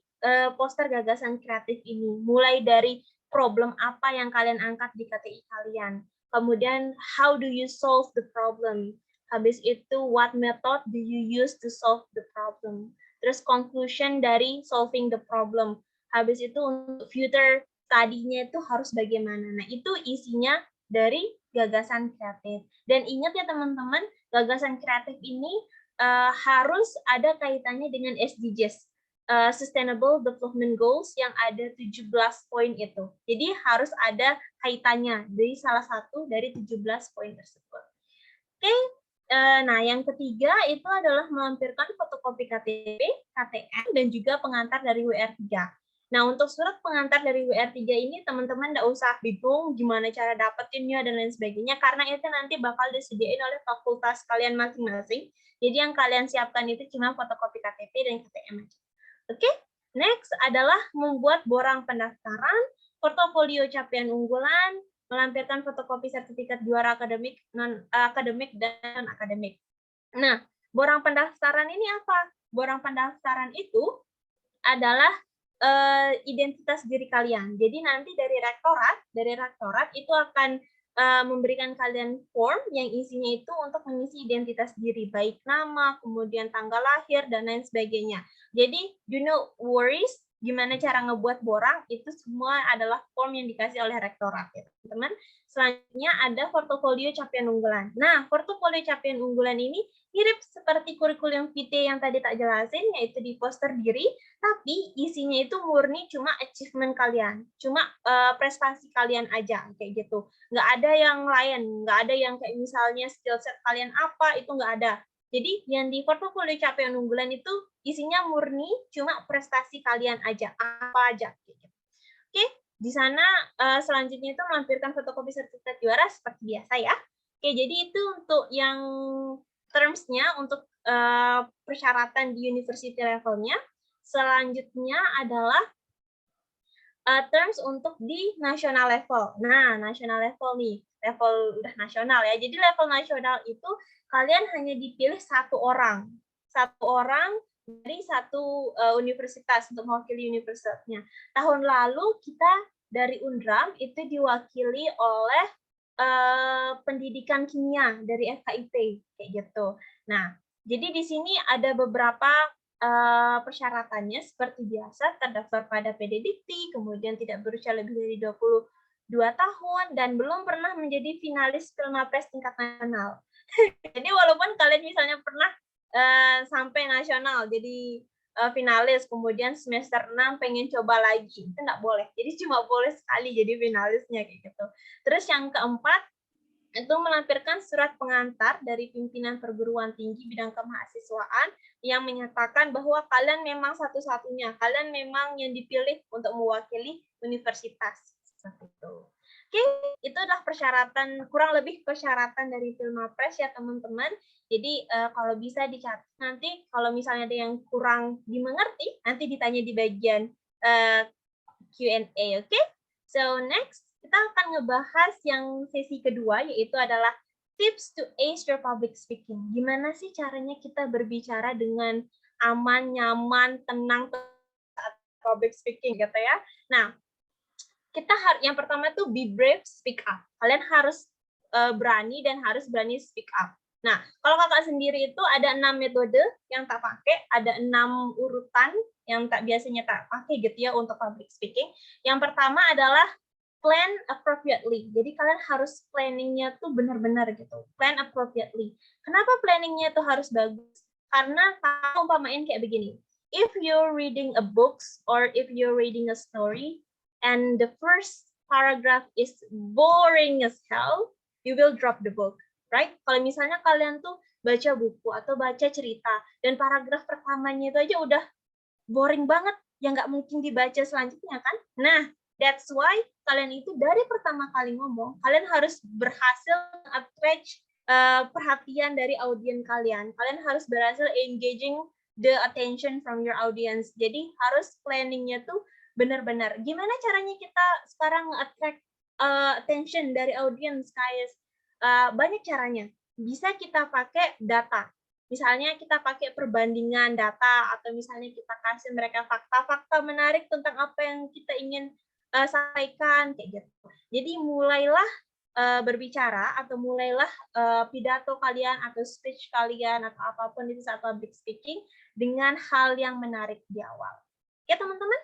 poster gagasan kreatif ini. Mulai dari problem apa yang kalian angkat di KTI kalian. Kemudian how do you solve the problem? Habis itu what method do you use to solve the problem? Terus conclusion dari solving the problem. Habis itu untuk future study-nya itu harus bagaimana. Nah, itu isinya dari gagasan kreatif. Dan ingat ya teman-teman, gagasan kreatif ini harus ada kaitannya dengan SDGs, Sustainable Development Goals, yang ada 17 poin itu. Jadi harus ada kaitannya dari salah satu dari 17 poin tersebut. Oke, nah yang ketiga itu adalah melampirkan fotokopi KTP, KTM, dan juga pengantar dari WR3. Nah, untuk surat pengantar dari WR3 ini teman-teman nggak usah bingung gimana cara dapetinnya dan lain sebagainya, karena itu nanti bakal disediain oleh fakultas kalian masing-masing. Jadi yang kalian siapkan itu cuma fotokopi KTP dan KTM aja. Oke, next adalah membuat borang pendaftaran, portofolio capaian unggulan, melampirkan fotokopi sertifikat juara akademik, non-akademik, dan non-akademik. Nah, borang pendaftaran ini apa? Borang pendaftaran itu adalah identitas diri kalian. Jadi nanti dari rektorat itu akan memberikan kalian form yang isinya itu untuk mengisi identitas diri, baik nama, kemudian tanggal lahir, dan lain sebagainya. Jadi, no worries, gimana cara ngebuat borang, itu semua adalah form yang dikasih oleh rektorat, ya teman-teman. Selanjutnya ada portofolio capaian unggulan. Nah, portofolio capaian unggulan ini mirip seperti kurikulum vitae yang tadi tak jelasin, yaitu di poster diri, tapi isinya itu murni cuma achievement kalian, cuma prestasi kalian aja, kayak gitu. Nggak ada yang lain, nggak ada yang kayak misalnya skill set kalian apa, itu nggak ada. Jadi yang di portofolio capaian unggulan itu isinya murni cuma prestasi kalian aja, apa aja. Oke, di sana selanjutnya itu melampirkan fotokopi sertifikat juara seperti biasa ya. Oke, jadi itu untuk yang terms-nya, untuk persyaratan di university levelnya. Selanjutnya adalah terms untuk di national level. Nah, national level nih, level udah nasional ya. Jadi level nasional itu kalian hanya dipilih satu orang dari satu universitas untuk mewakili universitasnya. Tahun lalu kita dari Undram itu diwakili oleh pendidikan kimia dari FKIP kayak gitu. Nah, jadi di sini ada beberapa persyaratannya seperti biasa, terdaftar pada PDDikti, kemudian tidak berusia lebih dari 22 tahun, dan belum pernah menjadi finalis Filmapres tingkat nasional. Jadi walaupun kalian misalnya pernah sampai nasional, jadi finalis, kemudian semester 6 pengen coba lagi, itu nggak boleh. Jadi cuma boleh sekali jadi finalisnya kayak gitu. Terus yang keempat, itu melampirkan surat pengantar dari pimpinan perguruan tinggi bidang kemahasiswaan yang menyatakan bahwa kalian memang satu-satunya, kalian memang yang dipilih untuk mewakili universitas. Seperti itu. Oke, itu adalah persyaratan, kurang lebih persyaratan dari Filmapres ya teman-teman. Jadi kalau bisa dicatat nanti, kalau misalnya ada yang kurang dimengerti, nanti ditanya di bagian Q&A, oke? So next, kita akan ngebahas yang sesi kedua, yaitu adalah tips to ace your public speaking. Gimana sih caranya kita berbicara dengan aman, nyaman, tenang saat public speaking gitu ya. Nah, kita yang pertama tuh be brave, speak up. Kalian harus berani dan harus berani speak up. Nah, kalau kakak sendiri itu ada 6 metode yang tak pakai, ada 6 urutan yang tak biasanya tak pakai gitu ya untuk public speaking. Yang pertama adalah plan appropriately. Jadi kalian harus planningnya tuh benar-benar gitu. Plan appropriately. Kenapa planningnya tuh harus bagus? Karena kalau umpamain kayak begini. If you're reading a book or if you're reading a story and the first paragraph is boring as hell, you will drop the book. Right? Kalau misalnya kalian tuh baca buku atau baca cerita dan paragraf pertamanya itu aja udah boring banget, ya nggak mungkin dibaca selanjutnya kan? Nah, that's why kalian itu dari pertama kali ngomong, kalian harus berhasil attract perhatian dari audiens kalian. Kalian harus berhasil engaging the attention from your audience. Jadi harus planningnya tuh benar-benar. Gimana caranya kita sekarang attract attention dari audiens, guys? Banyak caranya. Bisa kita pakai data. Misalnya kita pakai perbandingan data, atau misalnya kita kasih mereka fakta-fakta menarik tentang apa yang kita ingin sampaikan, kayak gitu. Jadi mulailah berbicara atau mulailah pidato kalian atau speech kalian atau apapun itu saat public speaking dengan hal yang menarik di awal. Ya teman-teman?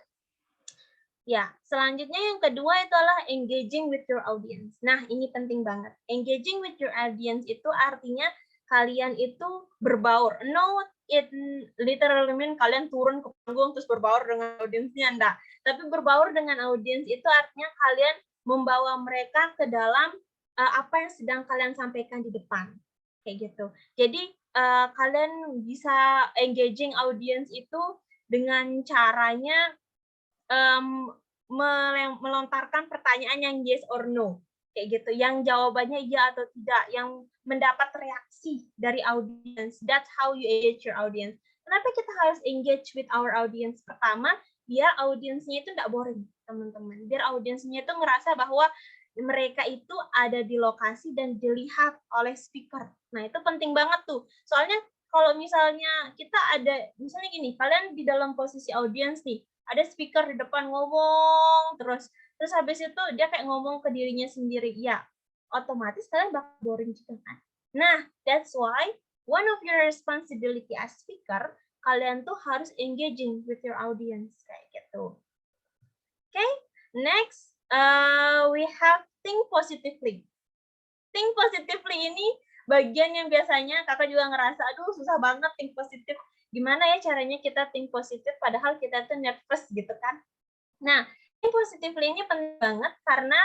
Ya, selanjutnya yang kedua itu adalah engaging with your audience. Nah, ini penting banget. Engaging with your audience itu artinya kalian itu berbaur. No, it literally mean kalian turun ke panggung terus berbaur dengan audiensnya, enggak. Tapi berbaur dengan audiens itu artinya kalian membawa mereka ke dalam apa yang sedang kalian sampaikan di depan. Kayak gitu. Jadi, kalian bisa engaging audience itu dengan caranya melontarkan pertanyaan yang yes or no, kayak gitu, yang jawabannya iya atau tidak, yang mendapat reaksi dari audience. That's how you engage your audience. Kenapa kita harus engage with our audience? Pertama, biar audiensnya itu nggak boring, teman-teman. Biar audiensnya itu ngerasa bahwa mereka itu ada di lokasi dan dilihat oleh speaker. Nah, itu penting banget tuh. Soalnya kalau misalnya kita ada, misalnya gini, kalian di dalam posisi audiens nih, ada speaker di depan ngomong terus habis itu dia kayak ngomong ke dirinya sendiri, ya otomatis kalian bakal boring juga kan. Nah, that's why one of your responsibility as speaker, kalian tuh harus engaging with your audience kayak gitu. Okay, next we have think positively. Think positively ini bagian yang biasanya kakak juga ngerasa, aduh susah banget think positif. Gimana ya caranya kita think positif padahal kita tuh nervous gitu kan. Nah, think positively ini penting banget karena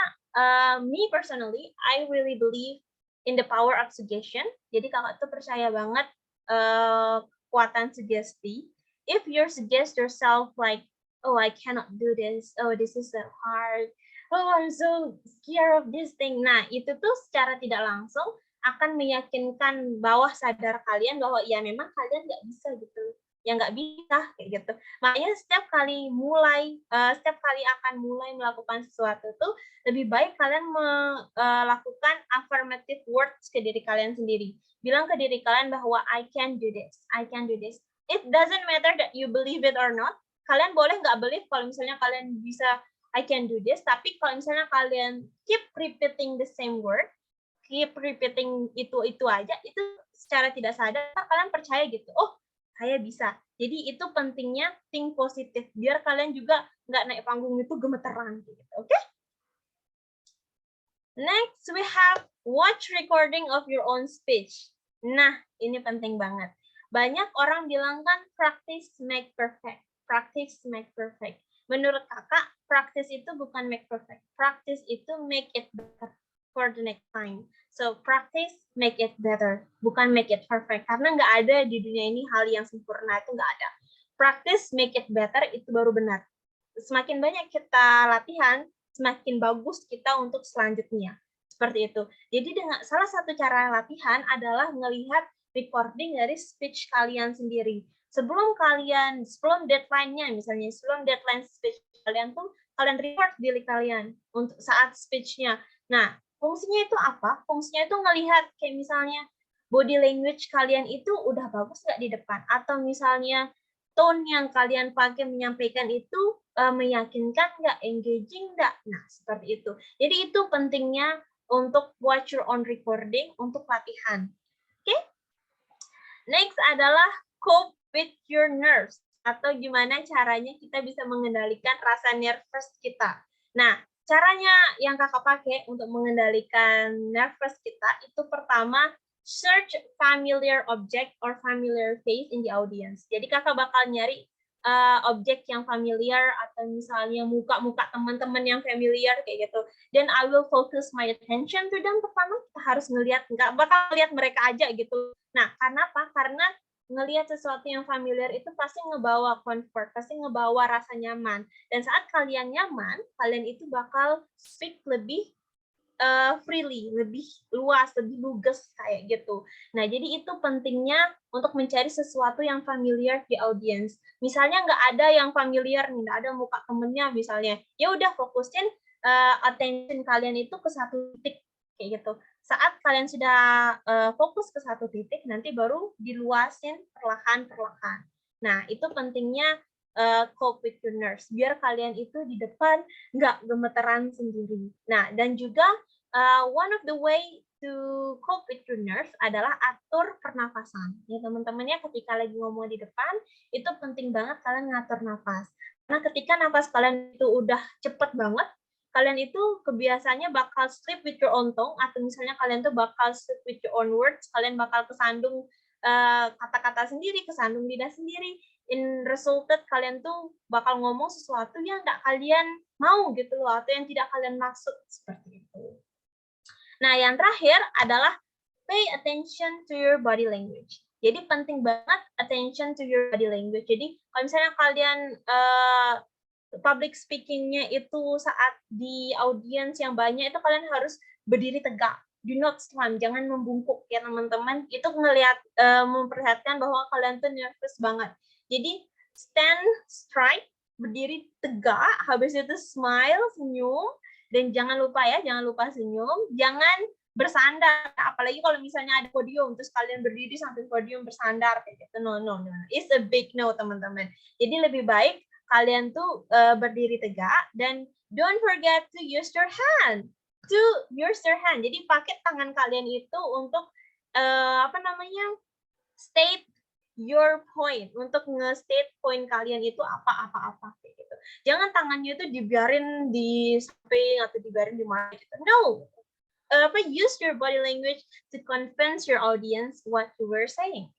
me personally, I really believe in the power of suggestion. Jadi kakak tuh percaya banget kekuatan sugesti. If you suggest yourself like, oh I cannot do this, oh this is so hard, oh I'm so scared of this thing. Nah, itu tuh secara tidak langsung akan meyakinkan bawah sadar kalian bahwa ya memang kalian nggak bisa gitu, ya nggak bisa kayak gitu. Makanya setiap kali akan mulai melakukan sesuatu tuh lebih baik kalian melakukan affirmative words ke diri kalian sendiri. Bilang ke diri kalian bahwa I can do this, I can do this. It doesn't matter that you believe it or not. Kalian boleh nggak believe kalau misalnya kalian bisa I can do this, tapi kalau misalnya kalian keep repeating the same word, keep repeating itu aja, itu secara tidak sadar kalian percaya gitu, oh saya bisa. Jadi itu pentingnya think positif, biar kalian juga nggak naik panggung itu gemeteran gitu, oke? Okay? Next we have watch recording of your own speech. Nah, ini penting banget. Banyak orang bilang kan practice make perfect, practice make perfect. Menurut kakak, practice itu bukan make perfect, practice itu make it better for the next time. So practice make it better, bukan make it perfect. Karena nggak ada di dunia ini hal yang sempurna, itu nggak ada. Practice make it better itu baru benar. Semakin banyak kita latihan, semakin bagus kita untuk selanjutnya. Seperti itu. Jadi dengan salah satu cara latihan adalah melihat recording dari speech kalian sendiri. Sebelum deadline-nya, misalnya sebelum deadline speech kalian tuh, kalian record diri kalian untuk saat speech-nya. Nah, fungsinya itu apa? Fungsinya itu ngelihat kayak misalnya body language kalian itu udah bagus nggak di depan, atau misalnya tone yang kalian pakai menyampaikan itu meyakinkan nggak, engaging nggak. Nah, seperti itu. Jadi itu pentingnya untuk watch your own recording untuk latihan. Oke? Okay? Next adalah cope with your nerves, atau gimana caranya kita bisa mengendalikan rasa nervous kita. Nah, caranya yang kakak pakai untuk mengendalikan nervous kita itu pertama, search familiar object or familiar face in the audience. Jadi kakak bakal nyari objek yang familiar atau misalnya muka-muka teman-teman yang familiar kayak gitu. Then I will focus my attention to them. Pertama kita harus ngelihat, nggak bakal lihat mereka aja gitu. Nah, karena apa? Karena ngelihat sesuatu yang familiar itu pasti ngebawa comfort, pasti ngebawa rasa nyaman. Dan saat kalian nyaman, kalian itu bakal speak lebih freely, lebih luas, lebih lugas kayak gitu. Nah, jadi itu pentingnya untuk mencari sesuatu yang familiar di audience. Misalnya nggak ada yang familiar, nggak ada muka temennya misalnya, ya udah fokusin attention kalian itu ke satu titik kayak gitu. Saat kalian sudah fokus ke satu titik, nanti baru diluasin perlahan-perlahan. Nah, itu pentingnya cope with your nerves, biar kalian itu di depan nggak gemeteran sendiri. Nah, dan juga one of the way to cope with your nerves adalah atur pernafasan. Ya teman-temannya ketika lagi ngomong di depan, itu penting banget kalian ngatur nafas. Karena ketika nafas kalian itu udah cepet banget, kalian itu kebiasaannya bakal slip with your own tongue, atau misalnya kalian tuh bakal slip with your own words, kalian bakal kesandung kata-kata sendiri, kesandung lidah sendiri. In resulted kalian tuh bakal ngomong sesuatu yang nggak kalian mau gitu loh, atau yang tidak kalian maksud seperti itu. Nah, yang terakhir adalah pay attention to your body language. Jadi penting banget attention to your body language. Jadi kalau misalnya kalian public speaking-nya itu saat di audiens yang banyak, itu kalian harus berdiri tegak. Do not slam, jangan membungkuk ya teman-teman. Itu ngelihat memperlihatkan bahwa kalian tuh nervous banget. Jadi stand straight, berdiri tegak, habis itu smile, senyum, dan jangan lupa senyum, jangan bersandar, apalagi kalau misalnya ada podium, terus kalian berdiri sambil podium bersandar kayak gitu. No. It's a big no, teman-teman. Jadi lebih baik kalian tuh berdiri tegak, dan don't forget to use your hand. Jadi pakai tangan kalian itu untuk state your point, untuk nge-state point kalian itu apa kayak gitu. Jangan tangannya itu dibiarin di samping atau dibiarin di mana gitu. No. Use your body language to convince your audience what you were saying.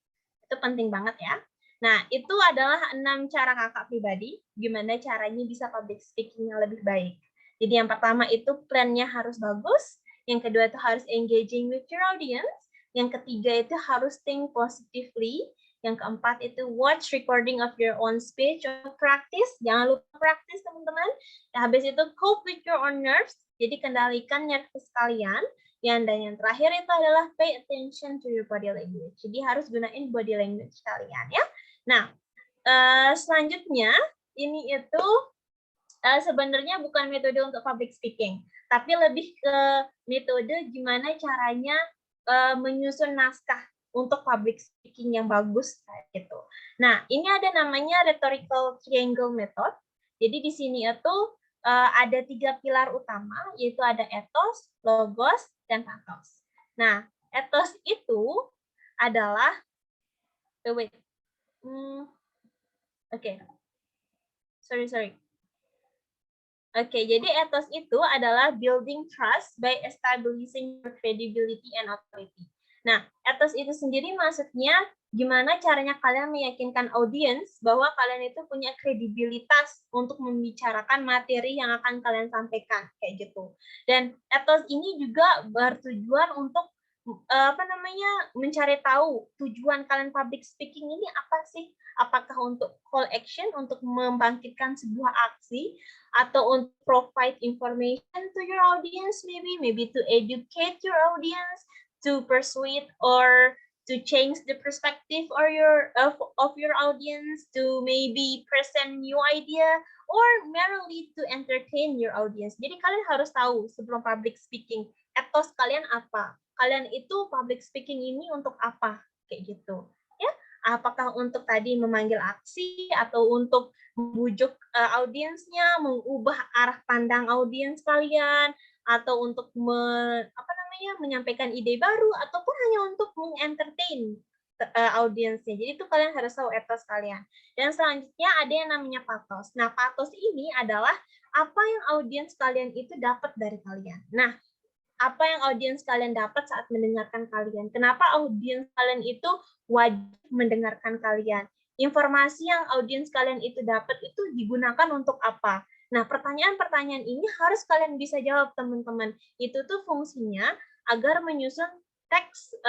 Itu penting banget ya. Nah, itu adalah 6 cara kakak pribadi, gimana caranya bisa public speaking yang lebih baik. Jadi yang pertama itu plan-nya harus bagus, yang kedua itu harus engaging with your audience, yang ketiga itu harus think positively, yang keempat itu watch recording of your own speech or practice, jangan lupa practice teman-teman. Nah, habis itu cope with your own nerves, jadi kendalikan nervous kalian. Dan yang terakhir itu adalah pay attention to your body language. Jadi harus gunain body language kalian ya. Nah, selanjutnya ini itu sebenarnya bukan metode untuk public speaking, tapi lebih ke metode gimana caranya menyusun naskah untuk public speaking yang bagus gitu. Nah, ini ada namanya rhetorical triangle method. Jadi di sini itu ada 3 pilar utama, yaitu ada ethos, logos, dan pathos. Nah, ethos itu adalah jadi ethos itu adalah building trust by establishing your credibility and authority. Nah, ethos itu sendiri maksudnya gimana caranya kalian meyakinkan audiens bahwa kalian itu punya kredibilitas untuk membicarakan materi yang akan kalian sampaikan, kayak gitu. Dan ethos ini juga bertujuan untuk mencari tahu tujuan kalian public speaking ini apa sih? Apakah untuk call action, untuk membangkitkan sebuah aksi, atau untuk provide information to your audience, maybe to educate your audience, to persuade or to change the perspective or of your audience, to maybe present new idea, or merely to entertain your audience. Jadi kalian harus tahu sebelum public speaking, ethos kalian apa? Kalian itu public speaking ini untuk apa? Kayak gitu. Ya, apakah untuk tadi memanggil aksi, atau untuk membujuk audiensnya, mengubah arah pandang audiens kalian, atau untuk menyampaikan ide baru, ataupun hanya untuk mengentertain audiensnya. Jadi itu kalian harus tahu ethos kalian. Dan selanjutnya ada yang namanya pathos. Nah, pathos ini adalah apa yang audiens kalian itu dapat dari kalian. Nah, apa yang audiens kalian dapat saat mendengarkan kalian? Kenapa audiens kalian itu wajib mendengarkan kalian? Informasi yang audiens kalian itu dapat itu digunakan untuk apa? Nah, pertanyaan-pertanyaan ini harus kalian bisa jawab, teman-teman. Itu tuh fungsinya agar menyusun teks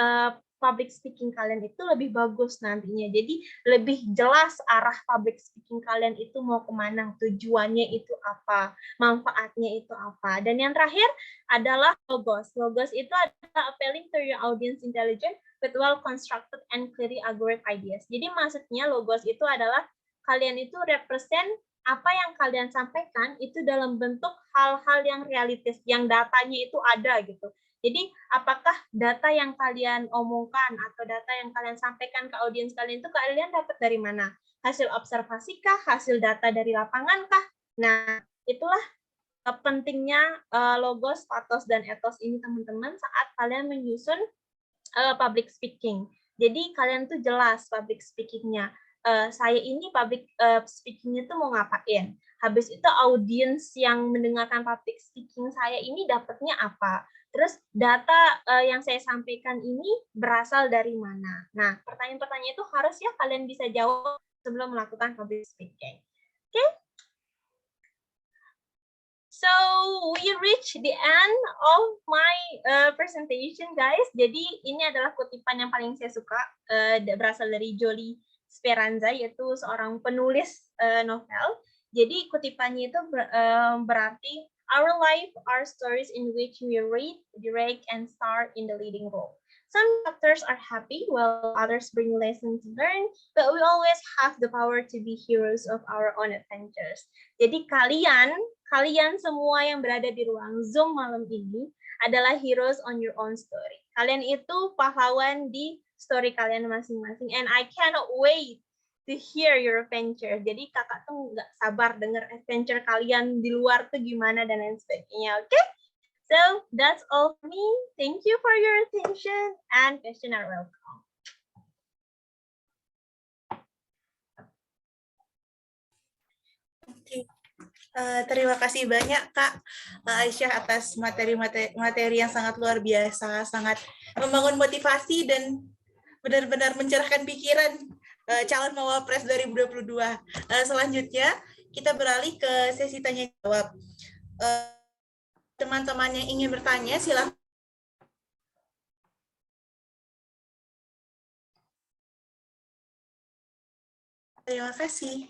public speaking kalian itu lebih bagus nantinya. Jadi lebih jelas arah public speaking kalian itu mau kemana, tujuannya itu apa, manfaatnya itu apa. Dan yang terakhir adalah logos. Logos itu adalah appealing to your audience intelligence with well-constructed and clearly accurate ideas. Jadi maksudnya logos itu adalah kalian itu represent apa yang kalian sampaikan itu dalam bentuk hal-hal yang realistis, yang datanya itu ada gitu. Jadi apakah data yang kalian omongkan atau data yang kalian sampaikan ke audiens kalian itu kalian dapat dari mana? Hasil observasi kah? Hasil data dari lapangan kah? Nah, itulah pentingnya logos, pathos, dan ethos ini teman-teman saat kalian menyusun public speaking. Jadi kalian tuh jelas public speaking-nya. saya ini public speaking itu mau ngapain. Habis itu audiens yang mendengarkan public speaking saya ini dapatnya apa. Terus data yang saya sampaikan ini berasal dari mana. Nah, pertanyaan-pertanyaan itu harus ya kalian bisa jawab sebelum melakukan public speaking. Oke? So we reach the end of my presentation, guys. Jadi ini adalah kutipan yang paling saya suka, berasal dari Jolie Speranza, yaitu seorang penulis novel. Jadi kutipannya itu berarti, our life are stories in which we read, direct, and star in the leading role. Some chapters are happy, while others bring lessons learned, but we always have the power to be heroes of our own adventures. Jadi kalian semua yang berada di ruang Zoom malam ini adalah heroes on your own story. Kalian itu pahlawan di story kalian masing-masing. And I cannot wait to hear your adventure. Jadi kakak tuh nggak sabar dengar adventure kalian di luar tuh gimana dan lain sebagainya. Oke? So that's all for me. Thank you for your attention and question are welcome. Oke. Terima kasih banyak Kak Aisyah atas materi yang sangat luar biasa, sangat membangun motivasi dan benar-benar mencerahkan pikiran calon Mawapres 2022. Selanjutnya kita beralih ke sesi tanya jawab. Teman-teman yang ingin bertanya silakan. Terima kasih.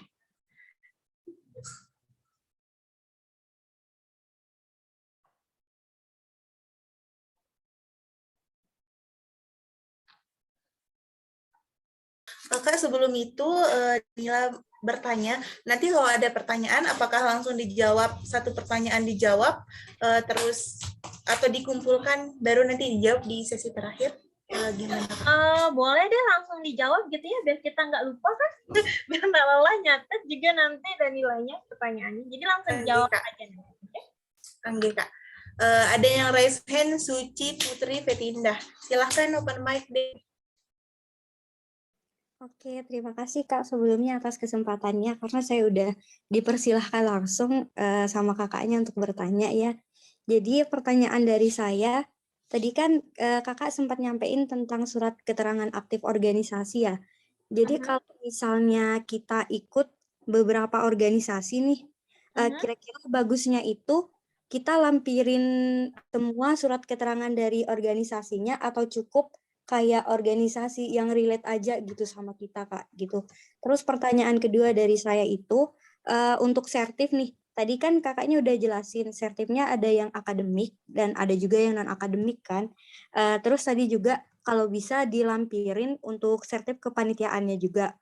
Kak, sebelum itu Nila bertanya, nanti kalau ada pertanyaan, apakah langsung dijawab, satu pertanyaan dijawab, terus atau dikumpulkan, baru nanti dijawab di sesi terakhir? Gimana? Boleh deh langsung dijawab gitu ya, biar kita nggak lupa kan, biar nggak lelah nyatet juga nanti dan nilainya pertanyaannya. Jadi langsung jawab aja. Oke, Kak. Ada yang raise hand, Suci Putri Fetindah. Silahkan open mic deh. Oke, terima kasih Kak sebelumnya atas kesempatannya, karena saya udah dipersilahkan langsung sama kakaknya untuk bertanya ya. Jadi pertanyaan dari saya, tadi kan kakak sempat nyampein tentang surat keterangan aktif organisasi ya. Jadi kalau misalnya kita ikut beberapa organisasi nih, kira-kira bagusnya itu kita lampirin semua surat keterangan dari organisasinya atau cukup kayak organisasi yang relate aja gitu sama kita Kak gitu. Terus pertanyaan kedua dari saya itu untuk sertif nih. Tadi kan kakaknya udah jelasin sertifnya ada yang akademik dan ada juga yang non akademik kan. Terus tadi juga kalau bisa dilampirin untuk sertif kepanitiaannya juga.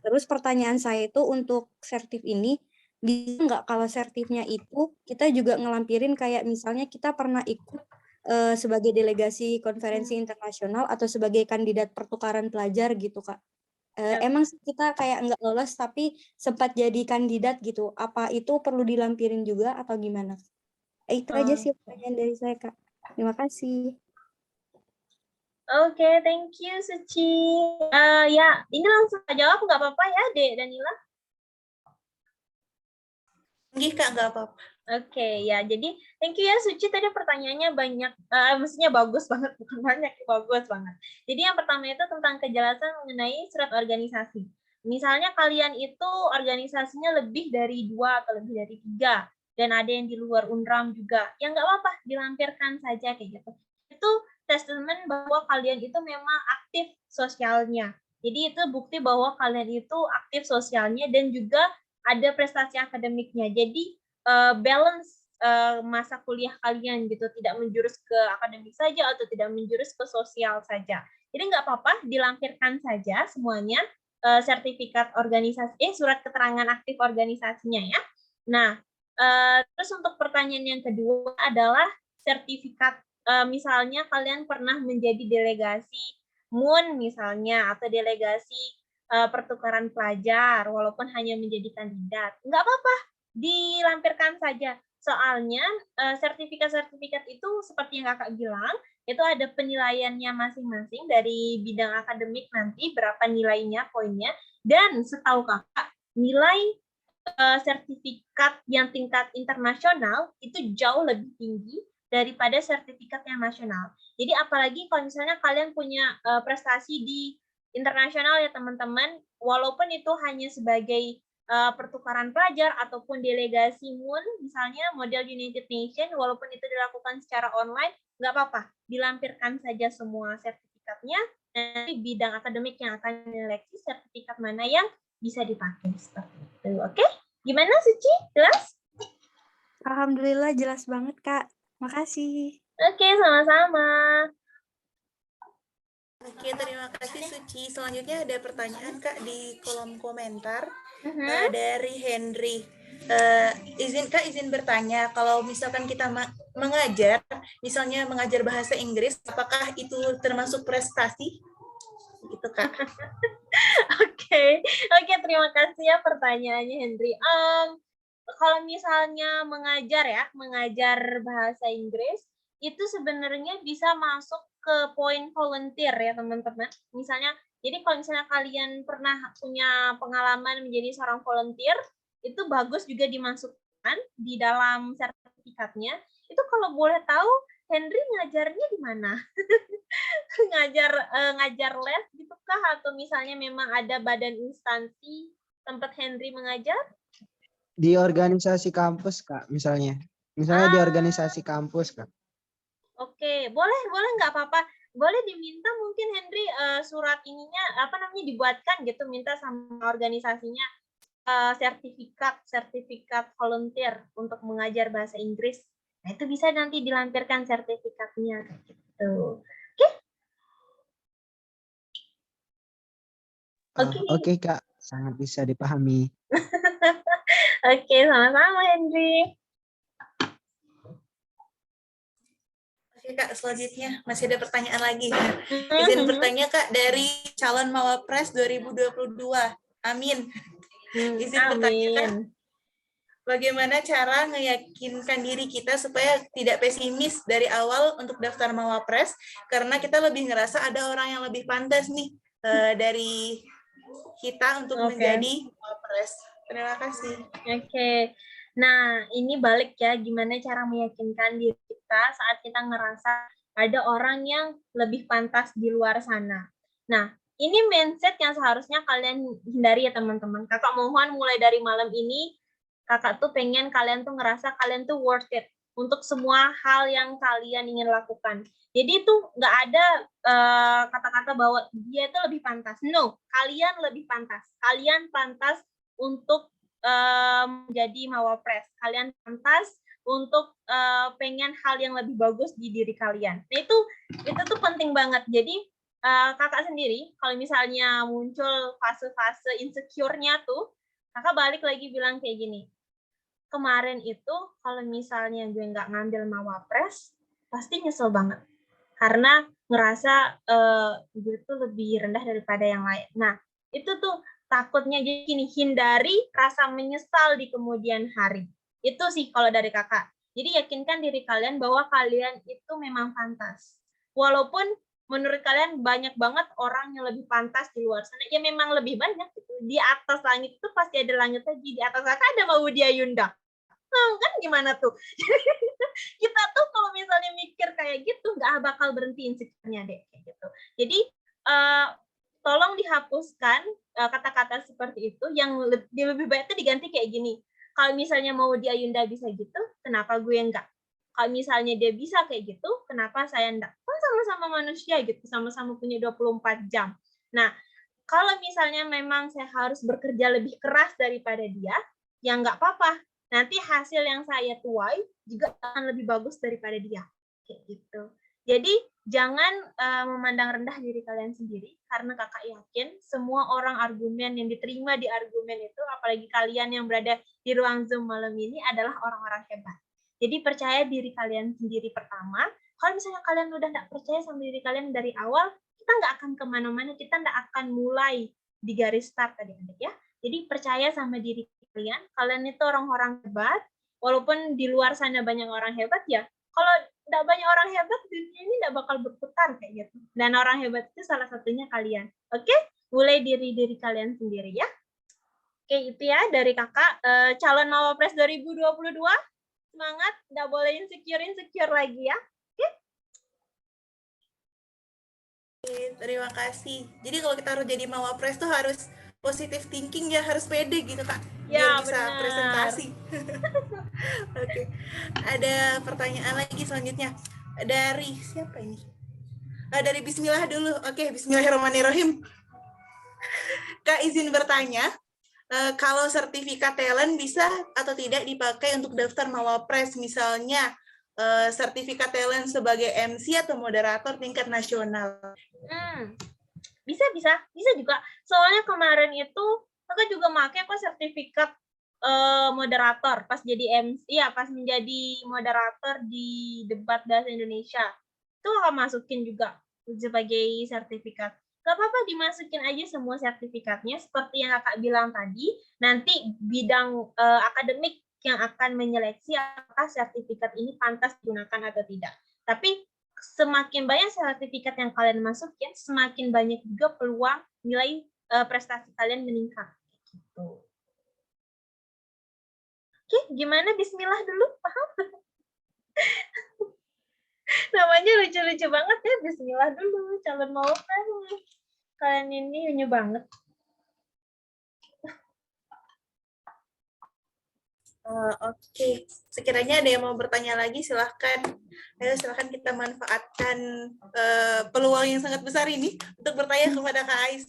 Terus pertanyaan saya itu untuk sertif ini bisa nggak kalau sertifnya itu kita juga ngelampirin kayak misalnya kita pernah ikut sebagai delegasi konferensi internasional atau sebagai kandidat pertukaran pelajar gitu Kak. Emang kita kayak nggak lolos tapi sempat jadi kandidat gitu. Apa itu perlu dilampirin juga atau gimana? Itu aja sih pertanyaan dari saya Kak. Terima kasih. Oke, thank you Suci. Ya, ini langsung jawab nggak apa-apa ya Dek Danila? Nggih Kak, nggak apa-apa. Oke, ya. Jadi, thank you ya Suci. Tadi pertanyaannya banyak, maksudnya bagus banget, bukan banyak, bagus banget. Jadi yang pertama itu tentang kejelasan mengenai surat organisasi. Misalnya kalian itu organisasinya lebih dari 2 atau lebih dari 3, dan ada yang di luar UNRAM juga. Ya nggak apa-apa, dilampirkan saja kayak gitu. Itu testament bahwa kalian itu memang aktif sosialnya. Jadi itu bukti bahwa kalian itu aktif sosialnya dan juga ada prestasi akademiknya. Jadi balance masa kuliah kalian gitu, tidak menjurus ke akademik saja atau tidak menjurus ke sosial saja. Jadi nggak apa-apa, dilampirkan saja semuanya sertifikat organisasi, surat keterangan aktif organisasinya ya. Nah, terus untuk pertanyaan yang kedua adalah sertifikat, misalnya kalian pernah menjadi delegasi MUN misalnya atau delegasi pertukaran pelajar walaupun hanya menjadi kandidat, nggak apa-apa, dilampirkan saja. Soalnya sertifikat-sertifikat itu seperti yang kakak bilang, itu ada penilaiannya masing-masing dari bidang akademik nanti, berapa nilainya, poinnya, Dan setahu kakak, nilai sertifikat yang tingkat internasional itu jauh lebih tinggi daripada sertifikat yang nasional. Jadi apalagi kalau misalnya kalian punya prestasi di internasional ya teman-teman, walaupun itu hanya sebagai pertukaran pelajar ataupun delegasi MUN, misalnya model United Nations, walaupun itu dilakukan secara online, nggak apa-apa, dilampirkan saja semua sertifikatnya, nanti bidang akademik yang akan diseleksi sertifikat mana yang bisa dipakai seperti itu. Oke? Gimana Suci? Jelas? Alhamdulillah jelas banget, Kak. Makasih. Oke, sama-sama. Oke, terima kasih Suci. Selanjutnya ada pertanyaan Kak di kolom komentar dari Henry. Izin bertanya, kalau misalkan kita mengajar, misalnya mengajar bahasa Inggris, apakah itu termasuk prestasi? Gitu Kak. Oke, terima kasih ya pertanyaannya Henry. Kalau misalnya mengajar bahasa Inggris, itu sebenarnya bisa masuk ke poin volunteer ya teman-teman. Misalnya, jadi kalau misalnya kalian pernah punya pengalaman menjadi seorang volunteer, itu bagus juga dimasukkan di dalam sertifikatnya. Itu kalau boleh tahu, Henry ngajarnya di mana? ngajar les gitu kah? Atau misalnya memang ada badan instansi tempat Henry mengajar? Di organisasi kampus, Kak, misalnya. Misalnya di organisasi kampus, Kak. Oke, boleh nggak apa-apa. Boleh diminta mungkin Henry surat ininya dibuatkan gitu, minta sama organisasinya sertifikat volunteer untuk mengajar bahasa Inggris. Nah, itu bisa nanti dilampirkan sertifikatnya gitu. Oke. Oke, Kak, sangat bisa dipahami. Oke, sama-sama Henry. Oke Kak, selanjutnya masih ada pertanyaan lagi. Izin bertanya Kak, dari calon Mawapres 2022. Amin. Izin bertanya Kak, bagaimana cara meyakinkan diri kita supaya tidak pesimis dari awal untuk daftar Mawapres, karena kita lebih ngerasa ada orang yang lebih pantas nih dari kita untuk menjadi Mawapres. Terima kasih. Oke. Nah, ini balik ya, gimana cara meyakinkan diri kita saat kita ngerasa ada orang yang lebih pantas di luar sana. Nah, ini mindset yang seharusnya kalian hindari ya teman-teman. Kakak mohon mulai dari malam ini, kakak tuh pengen kalian tuh ngerasa kalian tuh worth it untuk semua hal yang kalian ingin lakukan. Jadi itu nggak ada kata-kata bahwa dia itu lebih pantas. No, kalian lebih pantas. Kalian pantas untuk menjadi Mawapres. Kalian pantas untuk pengen hal yang lebih bagus di diri kalian. Nah, itu tuh penting banget. Jadi kakak sendiri, kalau misalnya muncul fase-fase insecure-nya tuh, kakak balik lagi bilang kayak gini, kemarin itu kalau misalnya gue nggak ngambil Mawapres, pasti nyesel banget. Karena ngerasa gue tuh lebih rendah daripada yang lain. Nah, itu tuh takutnya jadi gini, hindari rasa menyesal di kemudian hari. Itu sih kalau dari kakak. Jadi yakinkan diri kalian bahwa kalian itu memang pantas. Walaupun menurut kalian banyak banget orang yang lebih pantas di luar sana, ya memang lebih banyak. Di atas langit itu pasti ada langit lagi. Di atas kakak ada Maudia Yunda. Kan gimana tuh? Kita tuh kalau misalnya mikir kayak gitu, nggak bakal berhenti insecure-nya deh. Kayak gitu. Jadi, tolong dihapuskan kata-kata seperti itu, yang lebih baik itu diganti kayak gini. Kalau misalnya mau dia Yunda bisa gitu, kenapa gue enggak? Kalau misalnya dia bisa kayak gitu, kenapa saya enggak? Kan sama-sama manusia gitu, sama-sama punya 24 jam. Nah, kalau misalnya memang saya harus bekerja lebih keras daripada dia, ya enggak apa-apa. Nanti hasil yang saya tuai juga akan lebih bagus daripada dia. Kayak gitu. Jadi, jangan memandang rendah diri kalian sendiri, karena kakak yakin semua orang argumen yang diterima di argumen itu, apalagi kalian yang berada di ruang Zoom malam ini adalah orang-orang hebat. Jadi percaya diri kalian sendiri pertama. Kalau misalnya kalian udah nggak percaya sama diri kalian dari awal, kita nggak akan kemana-mana, kita nggak akan mulai di garis start adik-adik ya. Jadi percaya sama diri kalian itu orang-orang hebat, walaupun di luar sana banyak orang hebat ya, kalau nggak banyak orang hebat, dunia ini nggak bakal berputar kayak gitu. Dan orang hebat itu salah satunya kalian. Oke? mulai diri kalian sendiri ya. Oke, itu ya dari kakak. Calon Mawapres 2022, semangat, nggak boleh insecure lagi ya. Oke, terima kasih. Jadi kalau kita harus jadi Mawapres tuh harus positive thinking ya, harus pede gitu Kak, biar Ya, bisa benar. presentasi. Oke, ada pertanyaan lagi selanjutnya dari siapa ini? Dari Bismillah dulu. Oke, Bismillahirrahmanirrahim. Kak izin bertanya, kalau sertifikat talent bisa atau tidak dipakai untuk daftar Mawapres, misalnya sertifikat talent sebagai MC atau moderator tingkat nasional? Bisa juga. Soalnya kemarin itu kakak juga pakai kok sertifikat moderator pas jadi MC, ya pas menjadi moderator di debat bahasa Indonesia. Itu kakak masukin juga sebagai sertifikat. Gak apa-apa, dimasukin aja semua sertifikatnya seperti yang kakak bilang tadi. Nanti bidang akademik yang akan menyeleksi apakah sertifikat ini pantas digunakan atau tidak. Tapi semakin banyak sertifikat yang kalian masukin, semakin banyak juga peluang nilai prestasi kalian meningkat. Gitu. Oke, gimana? Bismillah dulu, paham? Namanya lucu-lucu banget ya, Bismillah dulu, calon Mawapres. Kalian ini unyu banget. Oke, sekiranya ada yang mau bertanya lagi, silahkan. Ayo silahkan kita manfaatkan peluang yang sangat besar ini untuk bertanya kepada Kak Ais.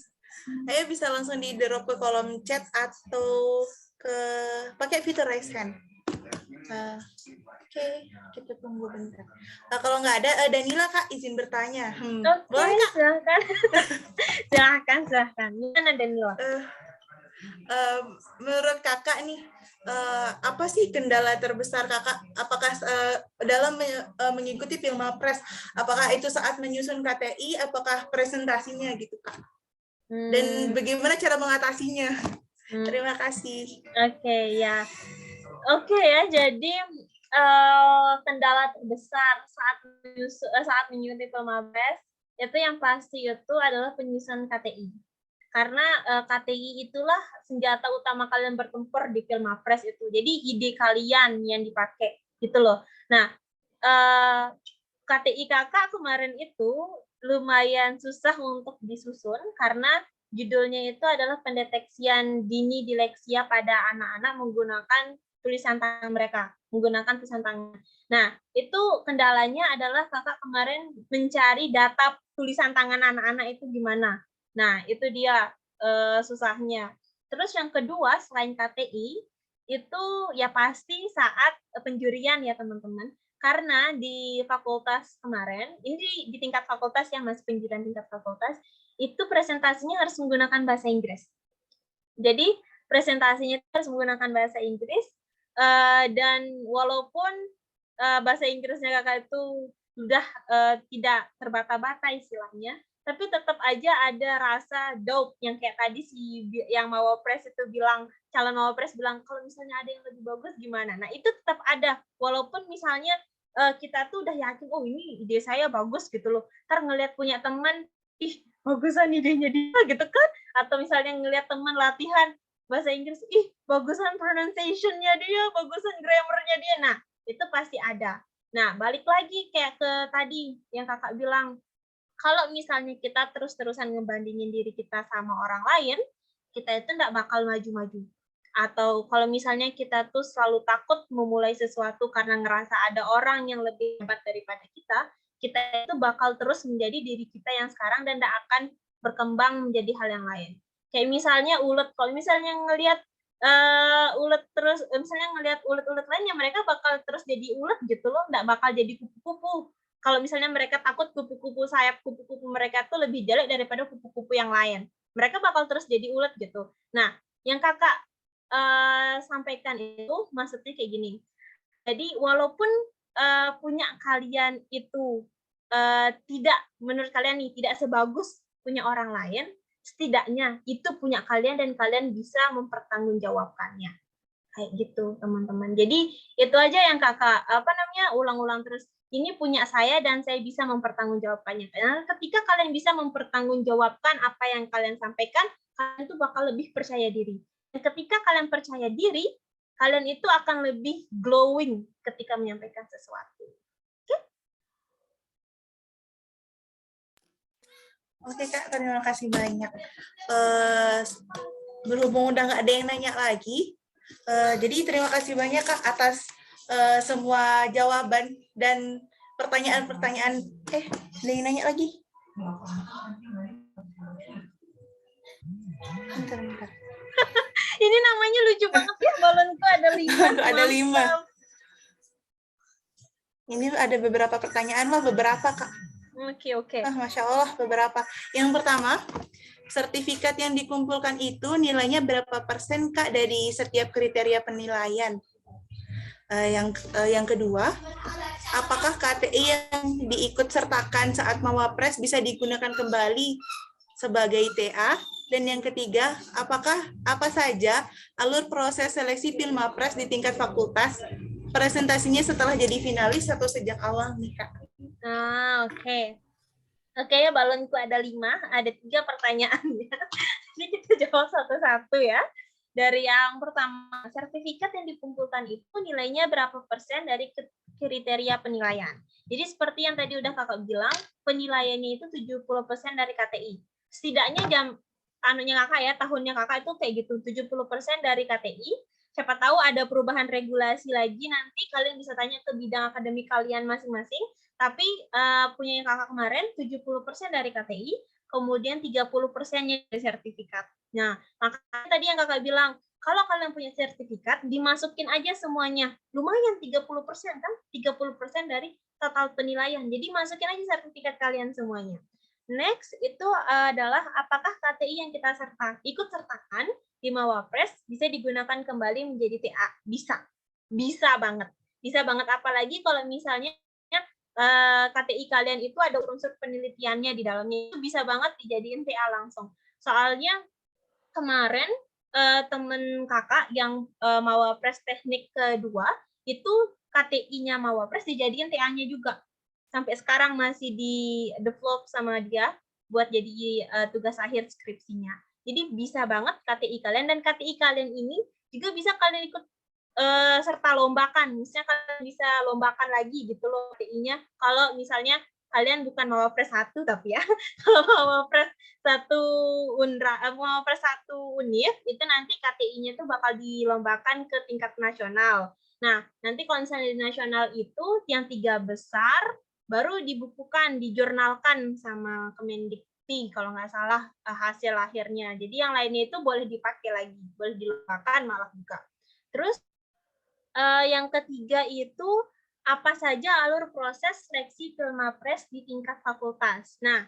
Ayo bisa langsung di drop ke kolom chat atau pakai fitur raise hand. Oke, kita tunggu bentar. Kalau nggak ada, Danila Kak izin bertanya. Boleh Kak? Silahkan. Gimana Danila? Menurut kakak nih, apa sih kendala terbesar kakak? Apakah dalam mengikuti Filmapres, apakah itu saat menyusun KTI, apakah presentasinya gitu kak? Dan bagaimana cara mengatasinya? Terima kasih. Oke ya, jadi kendala terbesar saat mengikuti Filmapres itu yang pasti itu adalah penyusunan KTI. Karena KTI itulah senjata utama kalian bertempur di Filmapres itu. Jadi ide kalian yang dipakai gitu loh. Nah, KTI kakak kemarin itu lumayan susah untuk disusun karena judulnya itu adalah pendeteksian dini disleksia pada anak-anak menggunakan tulisan tangan mereka, menggunakan tulisan tangan. Nah, itu kendalanya adalah kakak kemarin mencari data tulisan tangan anak-anak itu gimana. Nah, itu dia susahnya. Terus yang kedua, selain KTI, itu ya pasti saat penjurian ya teman-teman. Karena di fakultas kemarin, ini di tingkat fakultas yang masih penjurian tingkat fakultas, itu presentasinya harus menggunakan bahasa Inggris. Jadi, presentasinya harus menggunakan bahasa Inggris, dan walaupun bahasa Inggrisnya kakak itu sudah tidak terbata-bata istilahnya, tapi tetap aja ada rasa doubt yang kayak tadi yang Mawapres itu bilang, calon Mawapres bilang kalau misalnya ada yang lebih bagus gimana. Nah, itu tetap ada walaupun misalnya kita tuh udah yakin oh ini ide saya bagus gitu loh. Ntar ngelihat punya teman, ih bagusan idenya dia gitu kan, atau misalnya ngelihat teman latihan bahasa Inggris, ih bagusan pronunciation-nya dia, bagusan grammar-nya dia. Nah, itu pasti ada. Nah, balik lagi kayak ke tadi yang kakak bilang, kalau misalnya kita terus-terusan ngebandingin diri kita sama orang lain, kita itu nggak bakal maju-maju. Atau kalau misalnya kita tuh selalu takut memulai sesuatu karena ngerasa ada orang yang lebih hebat daripada kita itu bakal terus menjadi diri kita yang sekarang dan nggak akan berkembang menjadi hal yang lain. Kayak misalnya ulet, kalau misalnya ngelihat ulet terus, misalnya ngelihat ulet-ulet lainnya, mereka bakal terus jadi ulet gitu loh, nggak bakal jadi kupu-kupu. Kalau misalnya mereka takut kupu-kupu sayap kupu-kupu mereka tuh lebih jelek daripada kupu-kupu yang lain, mereka bakal terus jadi ulet gitu. Nah, yang kakak sampaikan itu maksudnya kayak gini. Jadi walaupun punya kalian itu tidak, menurut kalian nih tidak sebagus punya orang lain, setidaknya itu punya kalian dan kalian bisa mempertanggungjawabkannya. Kayak gitu teman-teman. Jadi itu aja yang kakak ulang-ulang terus. ini punya saya dan saya bisa mempertanggungjawabkannya. Nah, ketika kalian bisa mempertanggungjawabkan apa yang kalian sampaikan, kalian itu bakal lebih percaya diri. Dan ketika kalian percaya diri, kalian itu akan lebih glowing ketika menyampaikan sesuatu. Oke Kak, terima kasih banyak. Berhubung udah nggak ada yang nanya lagi, jadi terima kasih banyak Kak atas semua jawaban dan pertanyaan-pertanyaan. Ada yang nanya lagi? Bentar. Ini namanya lucu banget ya, balonku ada 5. Ada 5. Ini ada beberapa pertanyaan, beberapa Kak. Oke. Masya Allah, beberapa. Yang pertama, sertifikat yang dikumpulkan itu nilainya berapa persen Kak dari setiap kriteria penilaian? Yang kedua, apakah KTI yang diikut sertakan saat Mawapres bisa digunakan kembali sebagai TA? Dan yang ketiga, apa saja alur proses seleksi Pilmapres di tingkat fakultas? Presentasinya setelah jadi finalis atau sejak awal nih Kak? Oke. Oke ya, balonku ada 5, ada 3 pertanyaannya. Jadi kita jawab satu-satu ya. Dari yang pertama, sertifikat yang dikumpulkan itu nilainya berapa persen dari kriteria penilaian. Jadi seperti yang tadi udah kakak bilang, penilaiannya itu 70% dari KTI. Setidaknya tahunnya kakak itu kayak gitu, 70% dari KTI. Siapa tahu ada perubahan regulasi lagi, nanti kalian bisa tanya ke bidang akademik kalian masing-masing. Tapi punya yang kakak kemarin 70% dari KTI, kemudian 30%-nya dari sertifikat. Nah, makanya tadi yang kakak bilang, kalau kalian punya sertifikat, dimasukin aja semuanya. Lumayan 30% kan? 30% dari total penilaian. Jadi masukin aja sertifikat kalian semuanya. Next, itu adalah apakah KTI yang kita ikut sertakan di Mawapres bisa digunakan kembali menjadi TA? Bisa. Bisa banget. Bisa banget, apalagi kalau misalnya KTI kalian itu ada unsur penelitiannya di dalamnya, itu bisa banget dijadiin TA langsung. Soalnya kemarin temen kakak yang Mawapres teknik kedua, itu KTI-nya Mawapres dijadiin TA-nya juga. Sampai sekarang masih di develop sama dia buat jadi tugas akhir skripsinya. Jadi bisa banget KTI kalian, dan KTI kalian ini juga bisa kalian ikut serta lombakan. Misalnya kalian bisa lombakan lagi gitu loh KTI-nya. Kalau misalnya kalian bukan Mawapres 1 tapi ya, kalau Mawapres 1 Mawapres 1 Univ, itu nanti KTI-nya tuh bakal dilombakan ke tingkat nasional. Nah, nanti kalau misalnya di nasional itu yang 3 besar baru dibukukan, dijurnalkan sama Kemendikti kalau nggak salah hasil akhirnya. Jadi yang lainnya itu boleh dipakai lagi, boleh dilombakan malah juga. Terus yang ketiga itu apa saja alur proses seleksi Pilmapres di tingkat fakultas. Nah,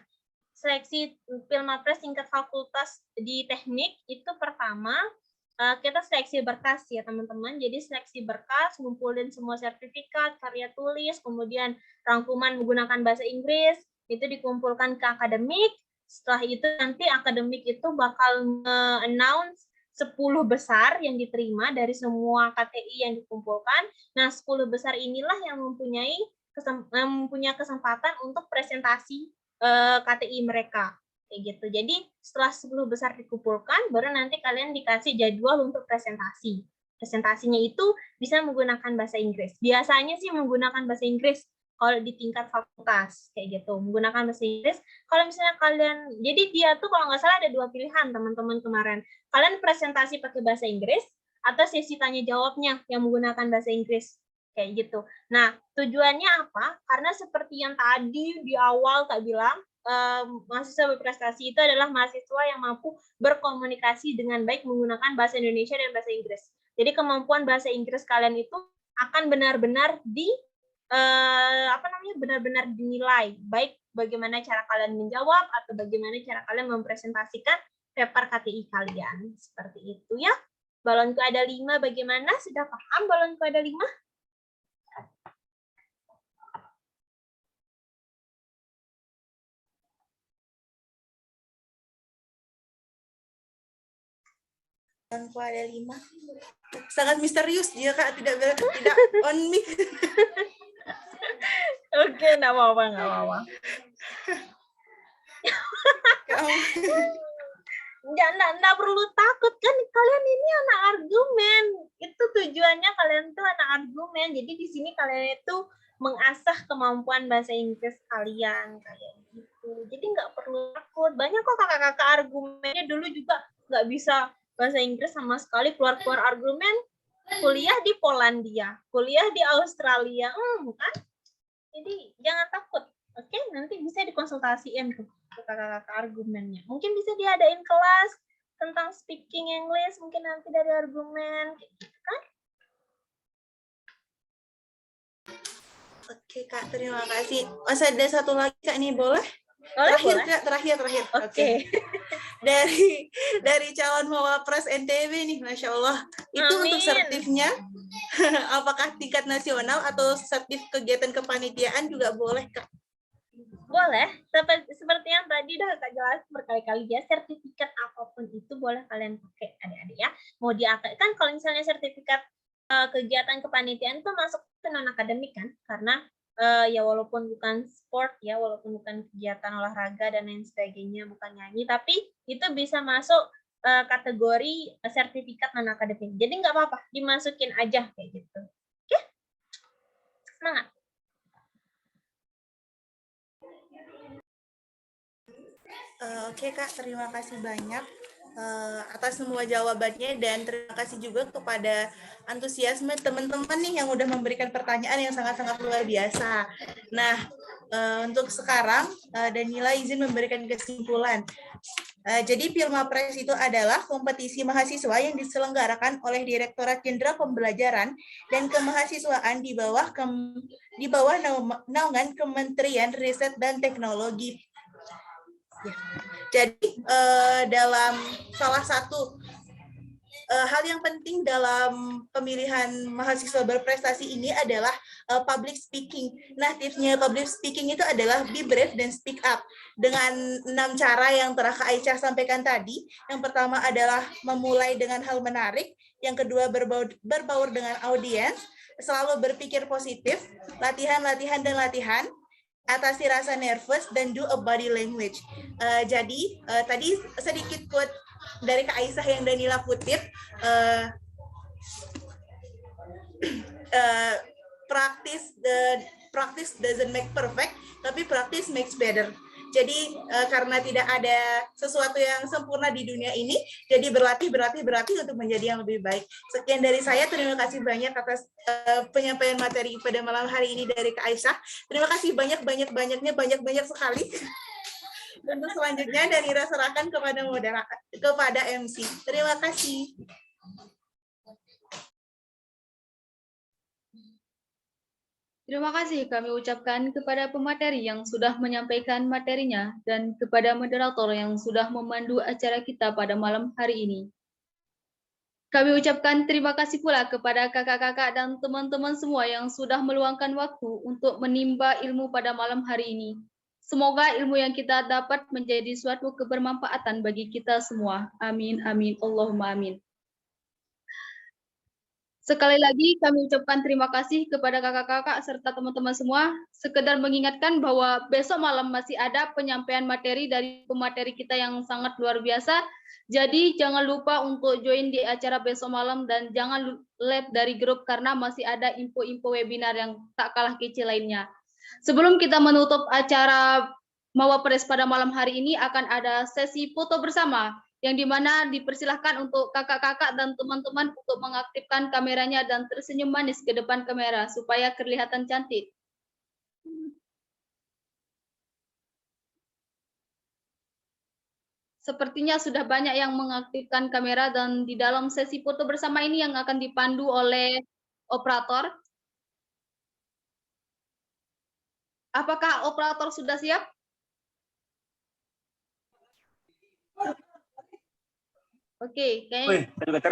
seleksi Pilmapres tingkat fakultas di teknik itu pertama kita seleksi berkas ya teman-teman. Jadi seleksi berkas, ngumpulin semua sertifikat, karya tulis, kemudian rangkuman menggunakan bahasa Inggris, itu dikumpulkan ke akademik. Setelah itu nanti akademik itu bakal nge-announce 10 besar yang diterima dari semua KTI yang dikumpulkan. Nah, 10 besar inilah yang mempunyai kesempatan untuk presentasi KTI mereka. Kayak gitu. Jadi setelah 10 besar dikumpulkan, baru nanti kalian dikasih jadwal untuk presentasi. Presentasinya itu bisa menggunakan bahasa Inggris. Biasanya sih menggunakan bahasa Inggris kalau di tingkat fakultas, kayak gitu. Menggunakan bahasa Inggris. Kalau misalnya kalian, jadi dia tuh kalau nggak salah ada 2 pilihan teman-teman kemarin. Kalian presentasi pakai bahasa Inggris, atau sesi tanya jawabnya yang menggunakan bahasa Inggris. Kayak gitu. Nah, tujuannya apa? Karena seperti yang tadi di awal Kak bilang, mahasiswa berprestasi itu adalah mahasiswa yang mampu berkomunikasi dengan baik menggunakan bahasa Indonesia dan bahasa Inggris. Jadi kemampuan bahasa Inggris kalian itu akan benar-benar benar-benar dinilai, baik bagaimana cara kalian menjawab atau bagaimana cara kalian mempresentasikan paper KTI kalian. Seperti itu ya. Balonku ada 5, bagaimana? Sudah paham balonku ada 5? Balonku ada 5. Sangat misterius dia Kak, tidak on mic. Oke, nggak apa-apa, nggak apa-apa. Nggak perlu takut kan, kalian ini anak argumen. Itu tujuannya, kalian tuh anak argumen. Jadi di sini kalian itu mengasah kemampuan bahasa Inggris kalian kayak gitu. Jadi nggak perlu takut. Banyak kok kakak-kakak argumennya dulu juga nggak bisa bahasa Inggris sama sekali, keluar-keluar argumen, kuliah di Polandia, kuliah di Australia, kan? Jadi jangan takut. Oke, nanti bisa dikonsultasiin tuh ke kakak-kakak argumennya. Mungkin bisa diadain kelas tentang speaking English, mungkin nanti dari argumen, gitu kan? Oke Kak, terima kasih. Masih ada satu lagi Kak nih, boleh? Boleh, Terakhir boleh. Kak, terakhir. Oke. Dari calon Mawapres NTB nih, Masya Allah. Itu Amin. untuk sertifnya, apakah tingkat nasional atau sertif kegiatan kepanitiaan juga boleh Kak? Boleh, seperti yang tadi udah Kak jelas berkali-kali ya, sertifikat apapun itu boleh kalian pakai adik-adik ya. Mau kan kalau misalnya sertifikat kegiatan kepanitiaan itu masuk ke non-akademik kan, karena ya walaupun bukan sport ya, walaupun bukan kegiatan olahraga dan lain sebagainya, bukan nyanyi, tapi itu bisa masuk kategori sertifikat non-akademik. Jadi nggak apa-apa, dimasukin aja kayak gitu. Oke? Semangat. Oke Kak, terima kasih banyak atas semua jawabannya dan terima kasih juga kepada antusiasme teman-teman nih yang udah memberikan pertanyaan yang sangat-sangat luar biasa. Nah, untuk sekarang Danila izin memberikan kesimpulan. Jadi Pilmapres itu adalah kompetisi mahasiswa yang diselenggarakan oleh Direktorat Jenderal Pembelajaran dan Kemahasiswaan di bawah naungan Kementerian Riset dan Teknologi. Ya. Jadi dalam salah satu hal yang penting dalam pemilihan mahasiswa berprestasi ini adalah public speaking. Nah, tipsnya public speaking itu adalah be brave dan speak up. Dengan 6 cara yang telah Kak Aisyah sampaikan tadi. Yang pertama adalah memulai dengan hal menarik. Yang kedua berbaur dengan audiens. Selalu berpikir positif. Latihan. Atasi rasa nervous dan do a body language. Jadi tadi sedikit quote dari Kak Aisyah yang Danila kutip, practice doesn't make perfect, tapi practice makes better. Jadi karena tidak ada sesuatu yang sempurna di dunia ini, jadi berlatih untuk menjadi yang lebih baik. Sekian dari saya, terima kasih banyak atas penyampaian materi pada malam hari ini dari Kak Aisyah. Terima kasih banyak sekali. Untuk selanjutnya Danila serahkan kepada MC. Terima kasih. Terima kasih kami ucapkan kepada pemateri yang sudah menyampaikan materinya dan kepada moderator yang sudah memandu acara kita pada malam hari ini. Kami ucapkan terima kasih pula kepada kakak-kakak dan teman-teman semua yang sudah meluangkan waktu untuk menimba ilmu pada malam hari ini. Semoga ilmu yang kita dapat menjadi suatu kebermanfaatan bagi kita semua. Amin, amin, Allahumma amin. Sekali lagi kami ucapkan terima kasih kepada kakak-kakak serta teman-teman semua. Sekedar mengingatkan bahwa besok malam masih ada penyampaian materi dari pemateri kita yang sangat luar biasa. Jadi jangan lupa untuk join di acara besok malam dan jangan left dari grup karena masih ada info-info webinar yang tak kalah kece lainnya. Sebelum kita menutup acara Mawapres pada malam hari ini akan ada sesi foto bersama yang dimana dipersilahkan untuk kakak-kakak dan teman-teman untuk mengaktifkan kameranya dan tersenyum manis ke depan kamera supaya kelihatan cantik. Sepertinya sudah banyak yang mengaktifkan kamera dan di dalam sesi foto bersama ini yang akan dipandu oleh operator. Apakah operator sudah siap? Oke, kayaknya.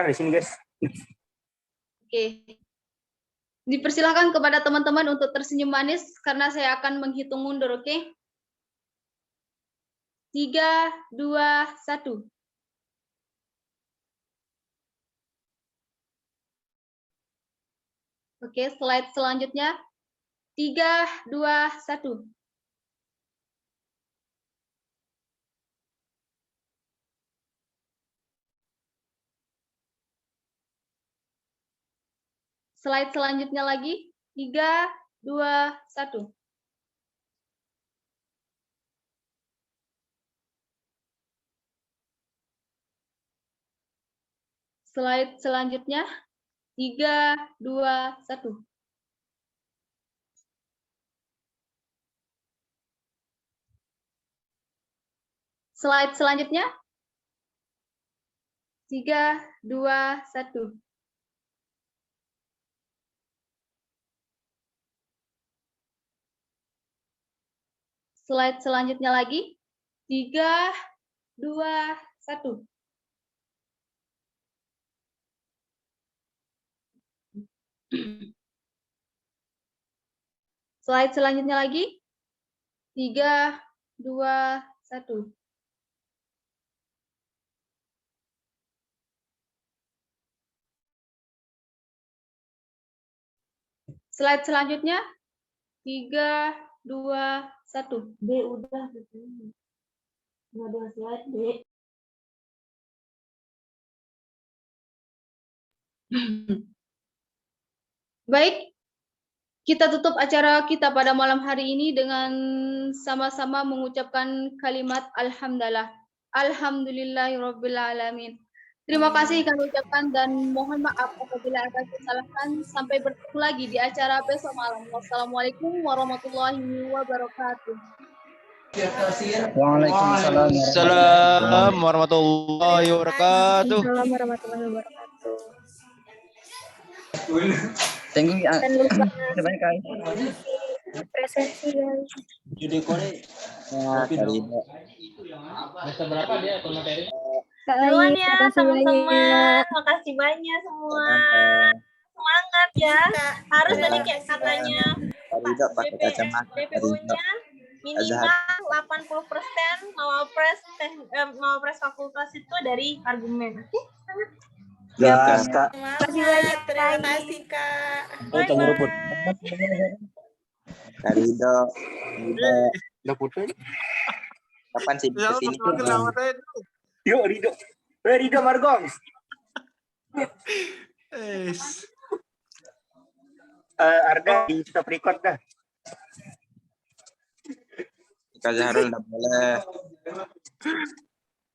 Di sini guys. Oke. Dipersilakan kepada teman-teman untuk tersenyum manis karena saya akan menghitung mundur, oke? 3, 2, 1. Oke, slide selanjutnya. 3, 2, 1. Slide selanjutnya lagi. 3, 2, 1. Slide selanjutnya. 3, 2, 1. Slide selanjutnya. 3, 2, 1. Slide selanjutnya lagi. 3, 2, 1. Slide selanjutnya lagi. 3, 2, 1. Slide selanjutnya. 3, 2, 1. D udah. Nggak ada slide, D. Baik, kita tutup acara kita pada malam hari ini dengan sama-sama mengucapkan kalimat alhamdulillah. Alhamdulillahirrabbilalamin. Terima kasih kami ucapkan dan mohon maaf apabila ada kesalahan. Sampai bertemu lagi di acara besok malam. Wassalamualaikum warahmatullahi wabarakatuh. Waalaikumsalam. Assalamualaikum warahmatullahi wabarakatuh. Assalamualaikum warahmatullahi wabarakatuh. Thank you. Dan lupa Terima kasih. presensi guys. Kak Duluan Ais, ya makasih teman-teman. banyak. Makasih banyak semua. Semangat ya. Harus tadi kayak katanya DPO-nya minimal 80% mawapres fakultas itu dari argumen. Oke? Gas, Kak. Makasih banyak. Terima kasih, Kak. Bye-bye. Karido. Udah putus. Kapan sih kesini? Yuk, Rido. Rido Margong. Arda di stop record dah. Kak Zahrul nggak boleh.